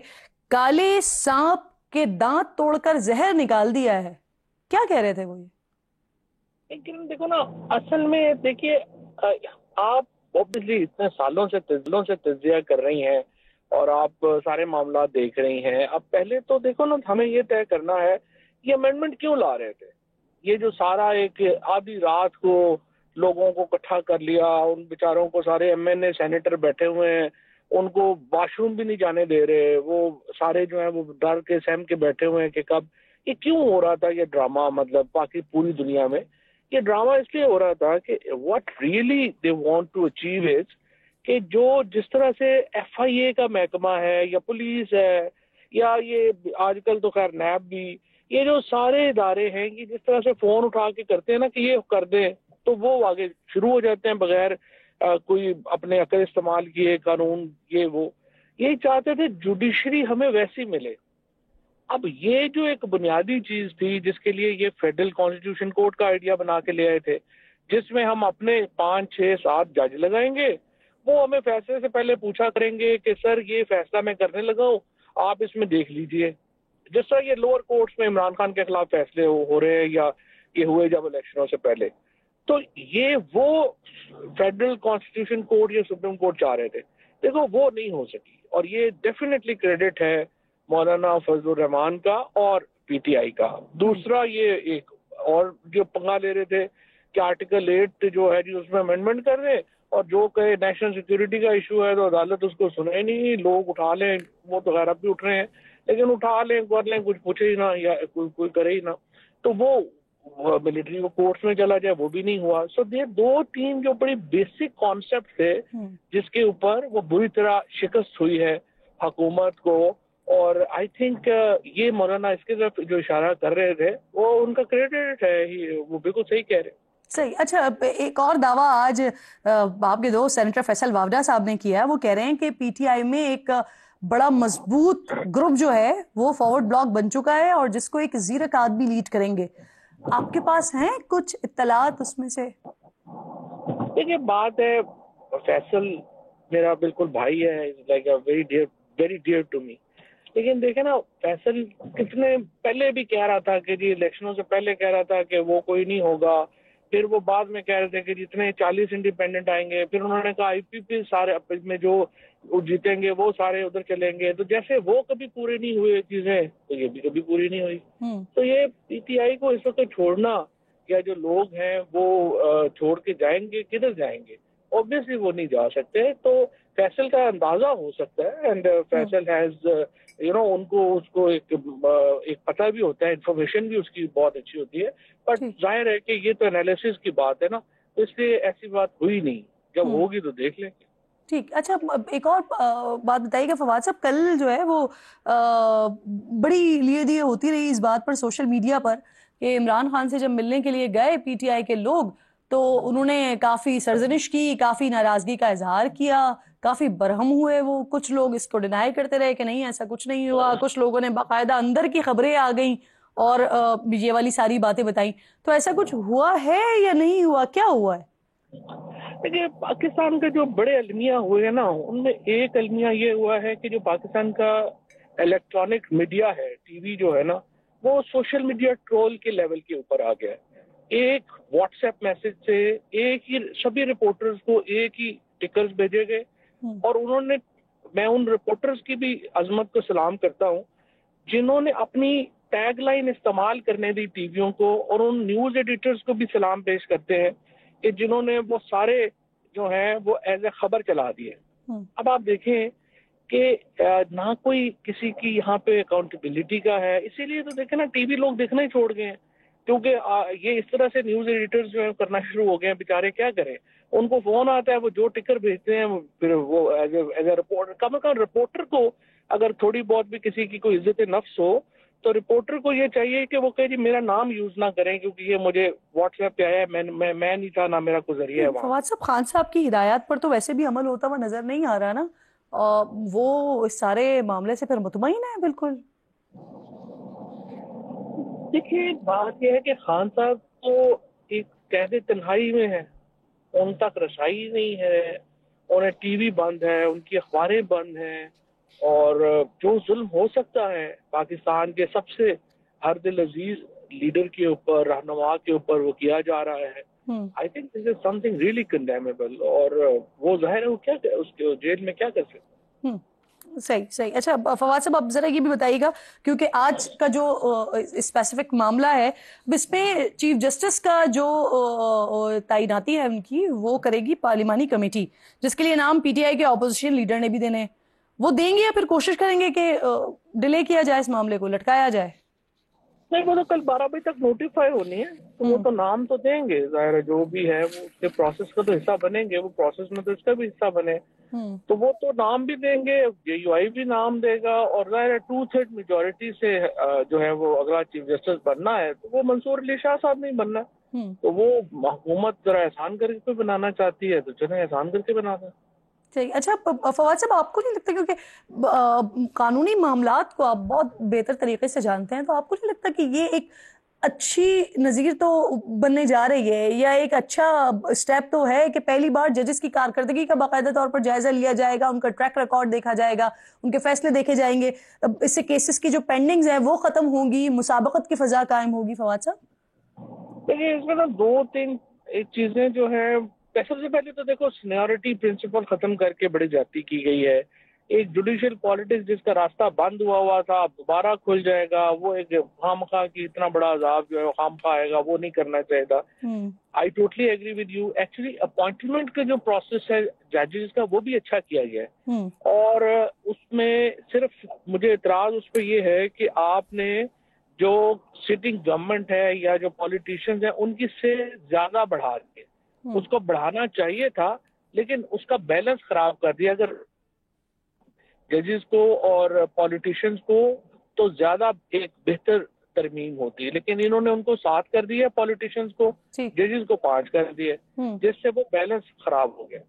کالے سانپ کے دانت توڑ کر زہر نکال دیا ہے. کیا کہہ رہے تھے وہ؟ لیکن دیکھو نا, اصل میں دیکھیے آپ اوبیسلی اتنے سالوں سے تجزیہ کر رہی ہیں اور آپ سارے معاملات دیکھ رہی ہیں. اب پہلے تو دیکھو نا, ہمیں یہ طے کرنا ہے یہ امینڈمنٹ کیوں لا رہے تھے؟ یہ جو سارا ایک آدھی رات کو لوگوں کو اکٹھا کر لیا، ان بیچاروں کو سارے ایم این اے سینیٹر بیٹھے ہوئے ہیں، ان کو واش روم بھی نہیں جانے دے رہے، وہ سارے جو ہیں وہ ڈر کے سہم کے بیٹھے ہوئے ہیں کہ کب یہ کیوں ہو رہا تھا یہ ڈرامہ، مطلب باقی پوری دنیا میں یہ ڈرامہ اس لیے ہو رہا تھا کہ what really they want to achieve is کہ جو جس طرح سے ایف آئی اے کا محکمہ ہے یا پولیس ہے یا یہ آج کل تو خیر نیب بھی، یہ جو سارے ادارے ہیں کہ جس طرح سے فون اٹھا کے کرتے ہیں نا کہ یہ کر دیں تو وہ آگے شروع ہو جاتے ہیں بغیر کوئی اپنے عقل استعمال کیے قانون یہ وہ، یہی چاہتے تھے جوڈیشری ہمیں ویسی ملے۔ اب یہ جو ایک بنیادی چیز تھی جس کے لیے یہ فیڈرل کانسٹیٹیوشن کورٹ کا آئیڈیا بنا کے لے آئے تھے، جس میں ہم اپنے 5 6 7 جج لگائیں گے، وہ ہمیں فیصلے سے پہلے پوچھا کریں گے کہ سر یہ فیصلہ میں کرنے لگا ہوں، آپ اس میں دیکھ لیجئے۔ جس طرح یہ لوور کورٹس میں عمران خان کے خلاف فیصلے ہو رہے ہیں یا یہ ہوئے جب الیکشنوں سے پہلے، تو یہ وہ فیڈرل کانسٹیٹیوشن کورٹ یا سپریم کورٹ چاہ رہے تھے، دیکھو وہ نہیں ہو سکی، اور یہ ڈیفینیٹلی کریڈٹ ہے مولانا فضل الرحمان کا اور پی ٹی آئی کا۔ دوسرا یہ ایک اور جو پنگا لے رہے تھے کہ آرٹیکل 8 جو ہے جی اس میں امینڈمنٹ کر دیں، اور جو کہ نیشنل سیکیورٹی کا ایشو ہے تو عدالت اس کو سنے نہیں، لوگ اٹھا لیں، وہ تو غیر اب بھی اٹھ رہے ہیں لیکن اٹھا لیں کر لیں، کچھ پوچھے ہی نہ یا کوئی کرے ہی نہ، تو وہ ملٹری وہ کورٹس میں چلا جائے، وہ بھی نہیں ہوا۔ سو یہ 2-3 جو بڑی بیسک کانسیپٹ تھے جس کے اوپر وہ بری طرح شکست ہوئی ہے حکومت کو، اور آئی تھنک یہ مولانا اس کے طرف جو اشارہ کر رہے تھے وہ ان کا کریڈٹ ہے، وہ بالکل صحیح کہہ رہے ہیں۔ صحیح۔ اچھا، ایک اور دعویٰ آج آپ کے دوست سینیٹر فیصل وافدہ صاحب نے کیا ہے، وہ کہہ رہے ہیں کہ پی ٹی آئی میں ایک بڑا مضبوط گروپ جو ہے وہ فارورڈ بلاک بن چکا ہے اور جس کو ایک زیرک آدمی لیڈ کریں گے۔ آپ کے پاس ہیں کچھ اطلاعات اس میں سے؟ دیکھیے بات ہے، فیصل میرا بالکل بھائی ہے، like very dear to me, لیکن دیکھیں نا فیصل کتنے پہلے بھی کہہ رہا تھا کہ جی الیکشنوں سے پہلے کہہ رہا تھا کہ وہ کوئی نہیں ہوگا، پھر وہ بعد میں کہہ رہے تھے کہ جتنے 40 انڈیپینڈنٹ آئیں گے، پھر انہوں نے کہا آئی پی پی سارے میں جو جیتیں گے وہ سارے ادھر چلیں گے، تو جیسے وہ کبھی پورے نہیں ہوئے چیزیں تو یہ بھی کبھی پوری نہیں ہوئی۔ تو یہ پی ٹی آئی کو اس وقت چھوڑنا یا جو لوگ ہیں وہ چھوڑ کے جائیں گے، کدھر جائیں گے؟ اوبیسلی وہ نہیں جا سکتے، تو فیصل کا اندازہ ہو سکتا ہے، اینڈ فیصل ہیز ان کو اس کو ایک پتہ بھی ہوتا ہے، انفارمیشن بھی اس کی بہت اچھی ہوتی ہے، بٹ ظاہر ہے کہ یہ تو انالیسس کی بات ہے نا، اس لیے ایسی بات ہوئی نہیں، جب ہوگی تو دیکھ لیں گے۔ ٹھیک۔ اچھا، ایک اور بات بتائیے کہ فواد صاحب کل جو ہے وہ بڑی لیے دیے ہوتی رہی اس بات پر سوشل میڈیا پر کہ عمران خان سے جب ملنے کے لیے گئے پی ٹی آئی کے لوگ تو انہوں نے کافی سرزنش کی، کافی ناراضگی کا اظہار کیا، کافی برہم ہوئے، وہ کچھ لوگ اس کو ڈینائی کرتے رہے کہ نہیں ایسا کچھ نہیں ہوا، کچھ لوگوں نے باقاعدہ اندر کی خبریں آ گئیں اور یہ والی ساری باتیں بتائیں، تو ایسا کچھ ہوا ہے یا نہیں ہوا، کیا ہوا ہے؟ دیکھیے پاکستان کے جو بڑے المیہ ہوئے ہیں نا، ان میں ایک المیہ یہ ہوا ہے کہ جو پاکستان کا الیکٹرانک میڈیا ہے، ٹی وی جو ہے نا، وہ سوشل میڈیا ٹرول کے لیول کے اوپر آ گیا ہے۔ ایک واٹس ایپ میسج سے ایک ہی سبھی رپورٹرز کو ایک ہی ٹکرز بھیجے گئے، اور انہوں نے، میں ان رپورٹرز کی بھی عظمت کو سلام کرتا ہوں جنہوں نے اپنی ٹیگ لائن استعمال کرنے دی ٹی ویوں کو، اور ان نیوز ایڈیٹرز کو بھی سلام پیش کرتے ہیں کہ جنہوں نے وہ سارے جو ہیں وہ ایز اے خبر چلا دیے۔ اب آپ دیکھیں کہ نہ کوئی کسی کی یہاں پہ اکاؤنٹیبلٹی کا ہے، اسی لیے تو دیکھیں نا ٹی وی لوگ دیکھنا ہی چھوڑ گئے ہیں، کیونکہ یہ اس طرح سے نیوز ایڈیٹرز جو ہیں کرنا شروع ہو گئے ہیں، بیچارے کیا کریں، ان کو فون آتا ہے، وہ جو ٹکر بھیجتے ہیں پھر وہ as a reporter, come is come reporter کو اگر تھوڑی بہت بھی کسی کی کوئی عزت نفس ہو تو رپورٹر کو یہ چاہیے کہ وہ کہے جی میرا نام یوز نہ کریں کیونکہ یہ مجھے واٹس ایپ پہ آیا ہے، میں نہیں تھا، نہ میرا کوئی ذریعہ ہے وہاں۔ فواد صاحب، خان صاحب کی ہدایات پر تو ویسے بھی عمل ہوتا ہوا نظر نہیں آ رہا نا، وہ اس سارے معاملے سے پھر مطمئن ہے بالکل؟ دیکھیے بات یہ ہے کہ خان صاحب تو ایک قید تنہائی میں ہے، ان تک رسائی نہیں ہے، انہیں ٹی وی بند ہے، ان کی اخباریں بند ہیں، اور جو ظلم ہو سکتا ہے پاکستان کے سب سے ہر دل عزیز لیڈر کے اوپر، رہنما کے اوپر، وہ کیا جا رہا ہے۔ I think this is something really condemnable, اور وہ ظاہر ہے وہ کیا اس کے جیل میں کیا کر سکتے۔ صحیح صحیح. اچھا فواد صاحب آپ ذرا یہ بھی بتائیے گا کیونکہ آج کا جو اسپیسیفک معاملہ ہے اس میں چیف جسٹس کا جو تعیناتی ہے ان کی وہ کرے گی پارلیمانی کمیٹی جس کے لیے نام پی ٹی آئی کے اپوزیشن لیڈر نے بھی دینے. وہ دیں گے یا پھر کوشش کریں گے کہ ڈیلے کیا جائے اس معاملے کو, لٹکایا جائے؟ نہیں, وہ تو کل 12 بجے تک نوٹیفائی ہونی ہے تو وہ تو نام تو دیں گے, ظاہر ہے جو بھی ہے وہ اس کے پروسیس کا تو حصہ بنیں گے, وہ پروسیس میں تو اس کا بھی حصہ بنے تو وہ تو نام بھی دیں گے, جے یو آئی بھی نام دے گا, اور ظاہر ہے 2/3 میجورٹی سے جو ہے وہ اگلا چیف جسٹس بننا ہے تو وہ منصور علی شاہ صاحب نہیں بننا, تو وہ حکومت ذرا احسان کر کے بنانا چاہتی ہے تو چلیں احسان کر کے بنا دیں. اچھا فواد صاحب آپ کو نہیں لگتا, کیونکہ قانونی معاملات کو آپ بہت بہتر طریقے سے جانتے ہیں, تو آپ کو نہیں لگتا کہ یہ ایک اچھی نظیر تو بننے جا رہی ہے یا ایک اچھا سٹیپ تو ہے کہ پہلی بار ججز کی کارکردگی کا باقاعدہ طور پر جائزہ لیا جائے گا, ان کا ٹریک ریکارڈ دیکھا جائے گا, ان کے فیصلے دیکھے جائیں گے, اس سے کیسز کی جو پینڈنگز ہیں وہ ختم ہوں گی, مسابقت کی فضا قائم ہوگی. فواد صاحب دیکھیے اس میں نا 2-3 چیزیں جو ہیں, سب سے پہلے تو دیکھو سینیورٹی پرنسپل ختم کر کے بڑی زیادتی کی گئی ہے. ایک جوڈیشل پالیٹکس جس کا راستہ بند ہوا تھا اب دوبارہ کھل جائے گا, وہ ایک خامخواہ کی اتنا بڑا عذاب جو ہے خامخواہ آئے گا, وہ نہیں کرنا چاہیے تھا. I totally agree with you. Actually appointment کا جو پروسیس ہے ججز کا وہ بھی اچھا کیا گیا ہے, اور اس میں صرف مجھے اعتراض اس پہ یہ ہے کہ آپ نے جو سٹنگ گورنمنٹ ہے یا جو پولیٹیشینز ہیں ان کی سے زیادہ بڑھا دیے, اس کو بڑھانا چاہیے تھا لیکن اس کا بیلنس خراب کر دیا. اگر ججز کو اور پولیٹیشینز کو تو زیادہ ایک بہتر ترمیم ہوتی ہے, لیکن انہوں نے ان کو 7 کر دیا پولیٹیشینز کو, ججز کو 5 کر دیے, جس سے وہ بیلنس خراب ہو گیا.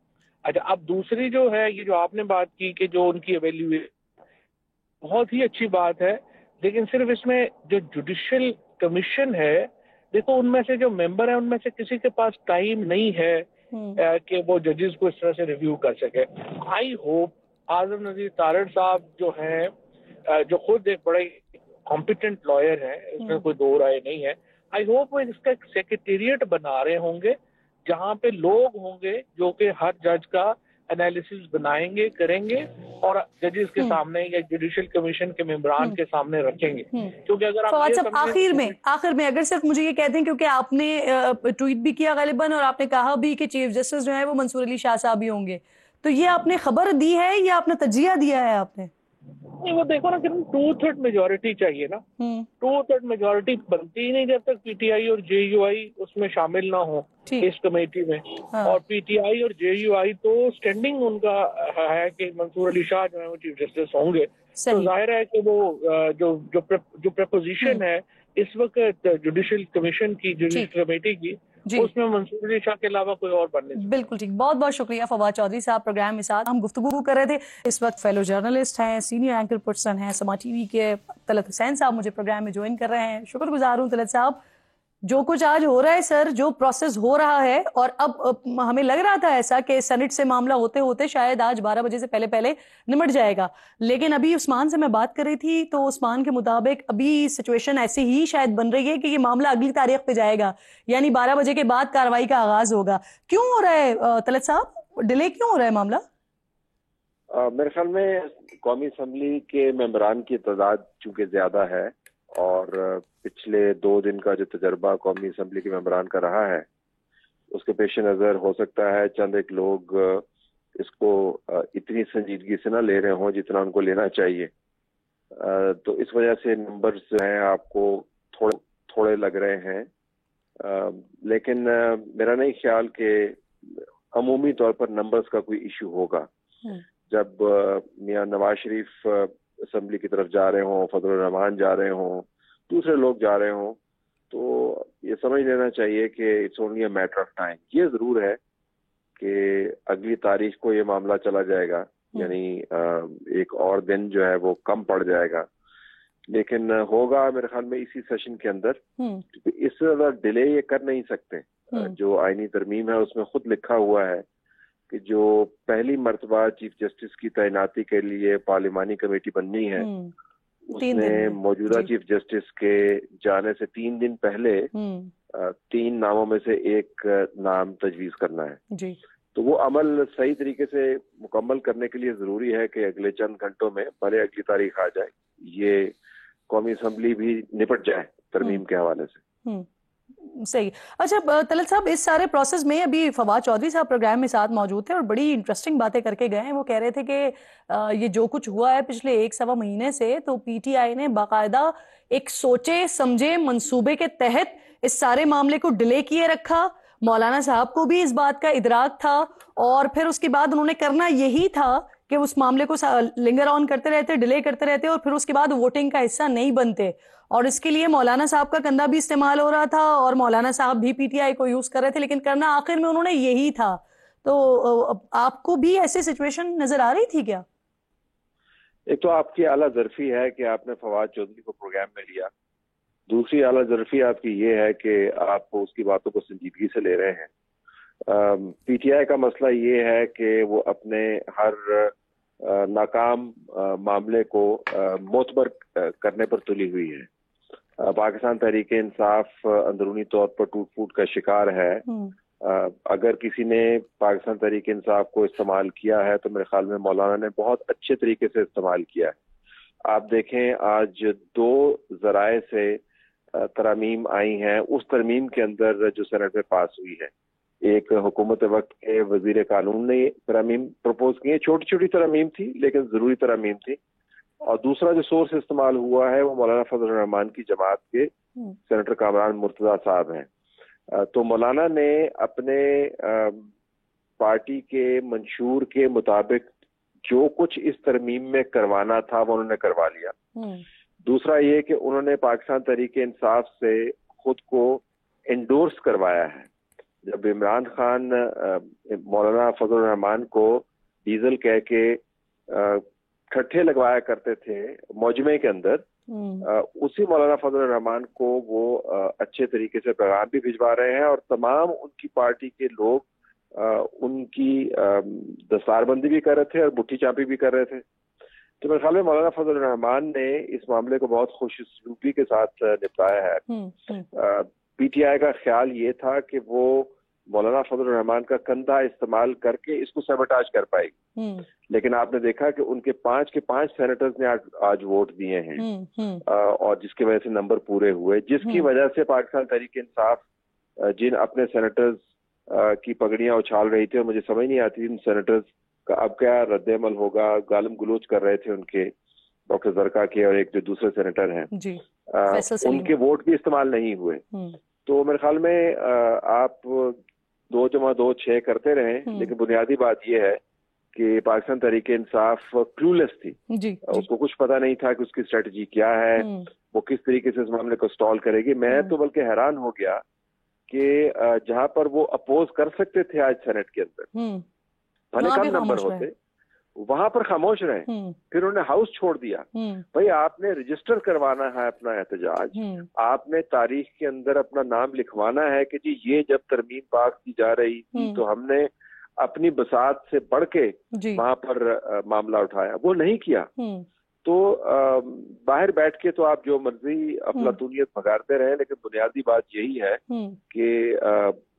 اچھا اب دوسری جو ہے یہ جو آپ نے بات کی کہ جو ان کی ایویلیویشن بہت ہی اچھی بات ہے, لیکن صرف اس میں جو جوڈیشل کمیشن ہے دیکھو ان میں سے جو ممبر ہیں ان میں سے کسی کے پاس ٹائم نہیں ہے کہ وہ ججز کو اس طرح سے ریویو کر سکے. آئی ہوپ اعظم نذیر تارڑ صاحب جو ہیں جو خود ایک بڑے کمپیٹنٹ لائر ہیں, اس میں کوئی دو رائے نہیں ہے, آئی ہوپ وہ اس کا ایک سیکریٹریٹ بنا رہے ہوں گے جہاں پہ لوگ ہوں گے جو کہ ہر جج کا انالیسس بنائیں گے, کریں گے اور ججز کے سامنے یا جوڈیشل کمیشن کے ممبران کے سامنے رکھیں گے. کیونکہ اگر فواد صاحب آخر میں اگر صرف مجھے یہ کہتے ہیں کیونکہ آپ نے ٹویٹ بھی کیا غالباً اور آپ نے کہا بھی کہ چیف جسٹس جو ہے وہ منصور علی شاہ صاحب ہی ہوں گے, تو یہ آپ نے خبر دی ہے یا آپ نے تجزیہ دیا ہے؟ آپ نے نہیں, وہ دیکھو نا کہ 2/3 میجورٹی چاہیے نا, 2/3 میجورٹی بنتی ہی نہیں جب تک پی ٹی آئی اور جے یو آئی اس میں شامل نہ ہو اس کمیٹی میں. اور پی ٹی آئی اور جے یو آئی تو اسٹینڈنگ ان کا ہے کہ منصور علی شاہ جو ہے وہ چیف جسٹس ہوں گے, تو ظاہر ہے کہ وہ جو پریپوزیشن ہے اس وقت جوڈیشل کمیشن کی, جوڈیشل کمیٹی کی, اس میں منصور علی شاہ کے علاوہ کوئی اور بننے سے. بالکل ٹھیک. بہت بہت شکریہ فواد چودھری صاحب پروگرام میں ساتھ ہم گفتگو کر رہے تھے. اس وقت فیلو جرنلسٹ ہیں, سینئر اینکر پرسن ہیں سما ٹی وی کے, طلعت حسین صاحب مجھے پروگرام میں جوائن کر رہے ہیں. شکر گزار ہوں طلعت صاحب. جو کچھ آج ہو رہا ہے سر, جو پروسیس ہو رہا ہے, اور اب ہمیں لگ رہا تھا ایسا کہ سینٹ سے معاملہ ہوتے ہوتے شاید آج 12 بجے سے پہلے نمٹ جائے گا, لیکن ابھی عثمان سے میں بات کر رہی تھی تو عثمان کے مطابق ابھی سچویشن ایسی ہی شاید بن رہی ہے کہ یہ معاملہ اگلی تاریخ پہ جائے گا, یعنی 12 بجے کے بعد کارروائی کا آغاز ہوگا. کیوں ہو رہا ہے طلعت صاحب, ڈیلے کیوں ہو رہا ہے معاملہ؟ میرے خیال میں قومی اسمبلی کے ممبران کی تعداد چونکہ زیادہ ہے اور پچھلے 2 دن کا جو تجربہ قومی اسمبلی کے ممبران کا رہا ہے اس کے پیش نظر ہو سکتا ہے چند ایک لوگ اس کو اتنی سنجیدگی سے نہ لے رہے ہوں جتنا ان کو لینا چاہیے, تو اس وجہ سے نمبرز جو ہیں آپ کو تھوڑے لگ رہے ہیں. لیکن میرا نہیں خیال کہ عمومی طور پر نمبرز کا کوئی ایشو ہوگا. جب میاں نواز شریف اسمبلی کی طرف جا رہے ہوں, فضل الرحمان جا رہے ہوں, دوسرے لوگ جا رہے ہوں, تو یہ سمجھ لینا چاہیے کہ it's only a matter of time. یہ ضرور ہے کہ اگلی تاریخ کو یہ معاملہ چلا جائے گا, یعنی ایک اور دن جو ہے وہ کم پڑ جائے گا, لیکن ہوگا میرے خیال میں اسی سیشن کے اندر. اس سے زیادہ ڈیلے یہ کر نہیں سکتے. جو آئینی ترمیم ہے اس میں خود لکھا ہوا ہے کہ جو پہلی مرتبہ چیف جسٹس کی تعیناتی کے لیے پارلیمانی کمیٹی بننی ہے اس نے موجودہ چیف جسٹس کے جانے سے 3 دن پہلے 3 ناموں میں سے ایک نام تجویز کرنا ہے. تو وہ عمل صحیح طریقے سے مکمل کرنے کے لیے ضروری ہے کہ اگلے چند گھنٹوں میں بھلے اگلی تاریخ آ جائے یہ قومی اسمبلی بھی نپٹ جائے ترمیم کے حوالے سے. صحیح. اچھا طلعت صاحب، اس سارے پروسیس میں ابھی فواد چودھری صاحب پروگرام میں ساتھ موجود تھے اور بڑی انٹرسٹنگ باتیں کر کے گئے ہیں. وہ کہہ رہے تھے کہ یہ جو کچھ ہوا ہے پچھلے 1-1.25 مہینے سے، تو پی ٹی آئی نے باقاعدہ ایک سوچے سمجھے منصوبے کے تحت اس سارے معاملے کو ڈیلے کیے رکھا. مولانا صاحب کو بھی اس بات کا ادراک تھا اور پھر اس کے بعد انہوں نے کرنا یہی تھا کہ اس معاملے کو لنگر آن کرتے رہتے، ڈیلے کرتے رہتے اور پھر اس کے بعد ووٹنگ کا حصہ نہیں بنتے. اور اس کے لیے مولانا صاحب کا کندھا بھی استعمال ہو رہا تھا اور مولانا صاحب بھی پی ٹی آئی کو یوز کر رہے تھے، لیکن کرنا آخر میں انہوں نے یہی تھا. تو آپ کو بھی ایسی سچویشن نظر آ رہی تھی کیا؟ ایک تو آپ کی اعلیٰ ظرفی ہے کہ آپ نے فواد چودھری کو پروگرام میں لیا. دوسری اعلیٰ ظرفی آپ کی یہ ہے کہ آپ اس کی باتوں کو سنجیدگی سے لے رہے ہیں. پی ٹی آئی کا مسئلہ یہ ہے کہ وہ اپنے ہر ناکام معاملے کو معتبر کرنے پر تلی ہوئی ہے. پاکستان تحریک انصاف اندرونی طور پر ٹوٹ پھوٹ کا شکار ہے. اگر کسی نے پاکستان تحریک انصاف کو استعمال کیا ہے تو میرے خیال میں مولانا نے بہت اچھے طریقے سے استعمال کیا ہے. آپ دیکھیں آج 2 ذرائع سے ترامیم آئی ہیں. اس ترمیم کے اندر جو سینٹ میں پاس ہوئی ہے، ایک حکومت وقت کے وزیر قانون نے ترامیم پروپوز کی ہے. چھوٹی چھوٹی ترامیم تھی لیکن ضروری ترامیم تھی. اور دوسرا جو سورس استعمال ہوا ہے وہ مولانا فضل الرحمان کی جماعت کے سینیٹر کامران مرتضیٰ صاحب ہیں. تو مولانا نے اپنے پارٹی کے منشور کے مطابق جو کچھ اس ترمیم میں کروانا تھا وہ انہوں نے کروا لیا. دوسرا یہ کہ انہوں نے پاکستان تحریک انصاف سے خود کو انڈورس کروایا ہے. جب عمران خان مولانا فضل الرحمان کو ڈیزل کہہ کے کھٹے لگوایا کرتے تھے موجمے کے اندر، اسی مولانا فضل الرحمان کو وہ اچھے طریقے سے پیغام بھی بھجوا رہے ہیں اور تمام ان کی پارٹی کے لوگ ان کی دستار بندی بھی کر رہے تھے اور مٹھی چاپی بھی کر رہے تھے. تو میرے خیال میں مولانا فضل الرحمان نے اس معاملے کو بہت خوش اسلوبی کے ساتھ نپٹایا ہے. پی ٹی آئی کا خیال یہ تھا کہ وہ مولانا فضل الرحمان کا کندھا استعمال کر کے اس کو سیبوٹاج کر پائے گی، لیکن آپ نے دیکھا کہ ان کے 5 کے 5 سینیٹرز نے آج ووٹ دیے ہیں اور جس کی وجہ سے نمبر پورے ہوئے، جس کی وجہ سے پاکستان تحریک انصاف جن اپنے سینیٹرز کی پگڑیاں اچھال رہی تھی اور مجھے سمجھ نہیں آتی ان سینیٹرز کا اب کیا رد عمل ہوگا. گالم گلوچ کر رہے تھے ان کے ڈاکٹر زرکا کے اور ایک جو دوسرے سینیٹر ہیں ان کے ووٹ بھی استعمال نہیں ہوئے. تو میرے خیال میں آپ 2+2 6 کرتے رہیں، لیکن بنیادی بات یہ ہے کہ پاکستان تحریک انصاف کلولیس تھی. اس کو کچھ پتا نہیں تھا کہ اس کی اسٹریٹجی کیا ہے، وہ کس طریقے سے اس معاملے کو سٹال کرے گی. میں تو بلکہ حیران ہو گیا کہ جہاں پر وہ اپوز کر سکتے تھے آج سینٹ کے اندر، بھلے کم نمبر ہوتے، وہاں پر خاموش رہے. پھر انہوں نے ہاؤس چھوڑ دیا. بھائی آپ نے رجسٹر کروانا ہے اپنا احتجاج، آپ نے تاریخ کے اندر اپنا نام لکھوانا ہے کہ جی یہ جب ترمیم پاس کی جا رہی تھی تو ہم نے اپنی بساط سے بڑھ کے وہاں پر معاملہ اٹھایا. وہ نہیں کیا. تو باہر بیٹھ کے تو آپ جو مرضی افلاطونیت بھگاڑتے رہے، لیکن بنیادی بات یہی ہے کہ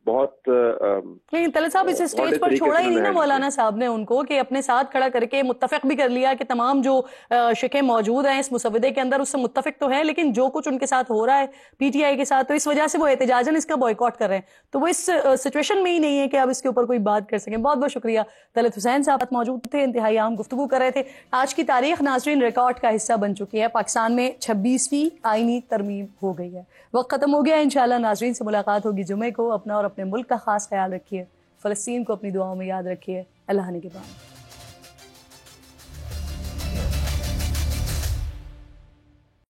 بہت لیکن طلعت صاحب اس اسٹیج پر چھوڑا ہی نہیں نا مولانا صاحب نے ان کو، کہ اپنے ساتھ کھڑا کر کے متفق بھی کر لیا کہ تمام جو شقیں موجود ہیں اس مسودے کے اندر اس سے متفق تو ہے، لیکن جو کچھ ان کے ساتھ ہو رہا ہے پی ٹی آئی کے ساتھ، تو اس وجہ سے وہ احتجاجاً اس کا بائیکاٹ کر رہے ہیں. تو وہ اس سچویشن میں ہی نہیں ہے کہ اب اس کے اوپر کوئی بات کر سکیں. بہت بہت شکریہ. طلعت حسین صاحب موجود تھے، انتہائی اہم گفتگو کر رہے تھے. آج کی تاریخ ناظرین ریکارڈ کا حصہ بن چکی ہے. پاکستان میں 26ویں آئینی ترمیم ہو گئی ہے. وقت ختم ہو گیا. انشاءاللہ ناظرین سے ملاقات ہوگی جمعے کو. اپنا اور اپنے ملک کا خاص خیال رکھیے. فلسطین کو اپنی دعاؤں میں یاد رکھیے. اللہ نگہبان.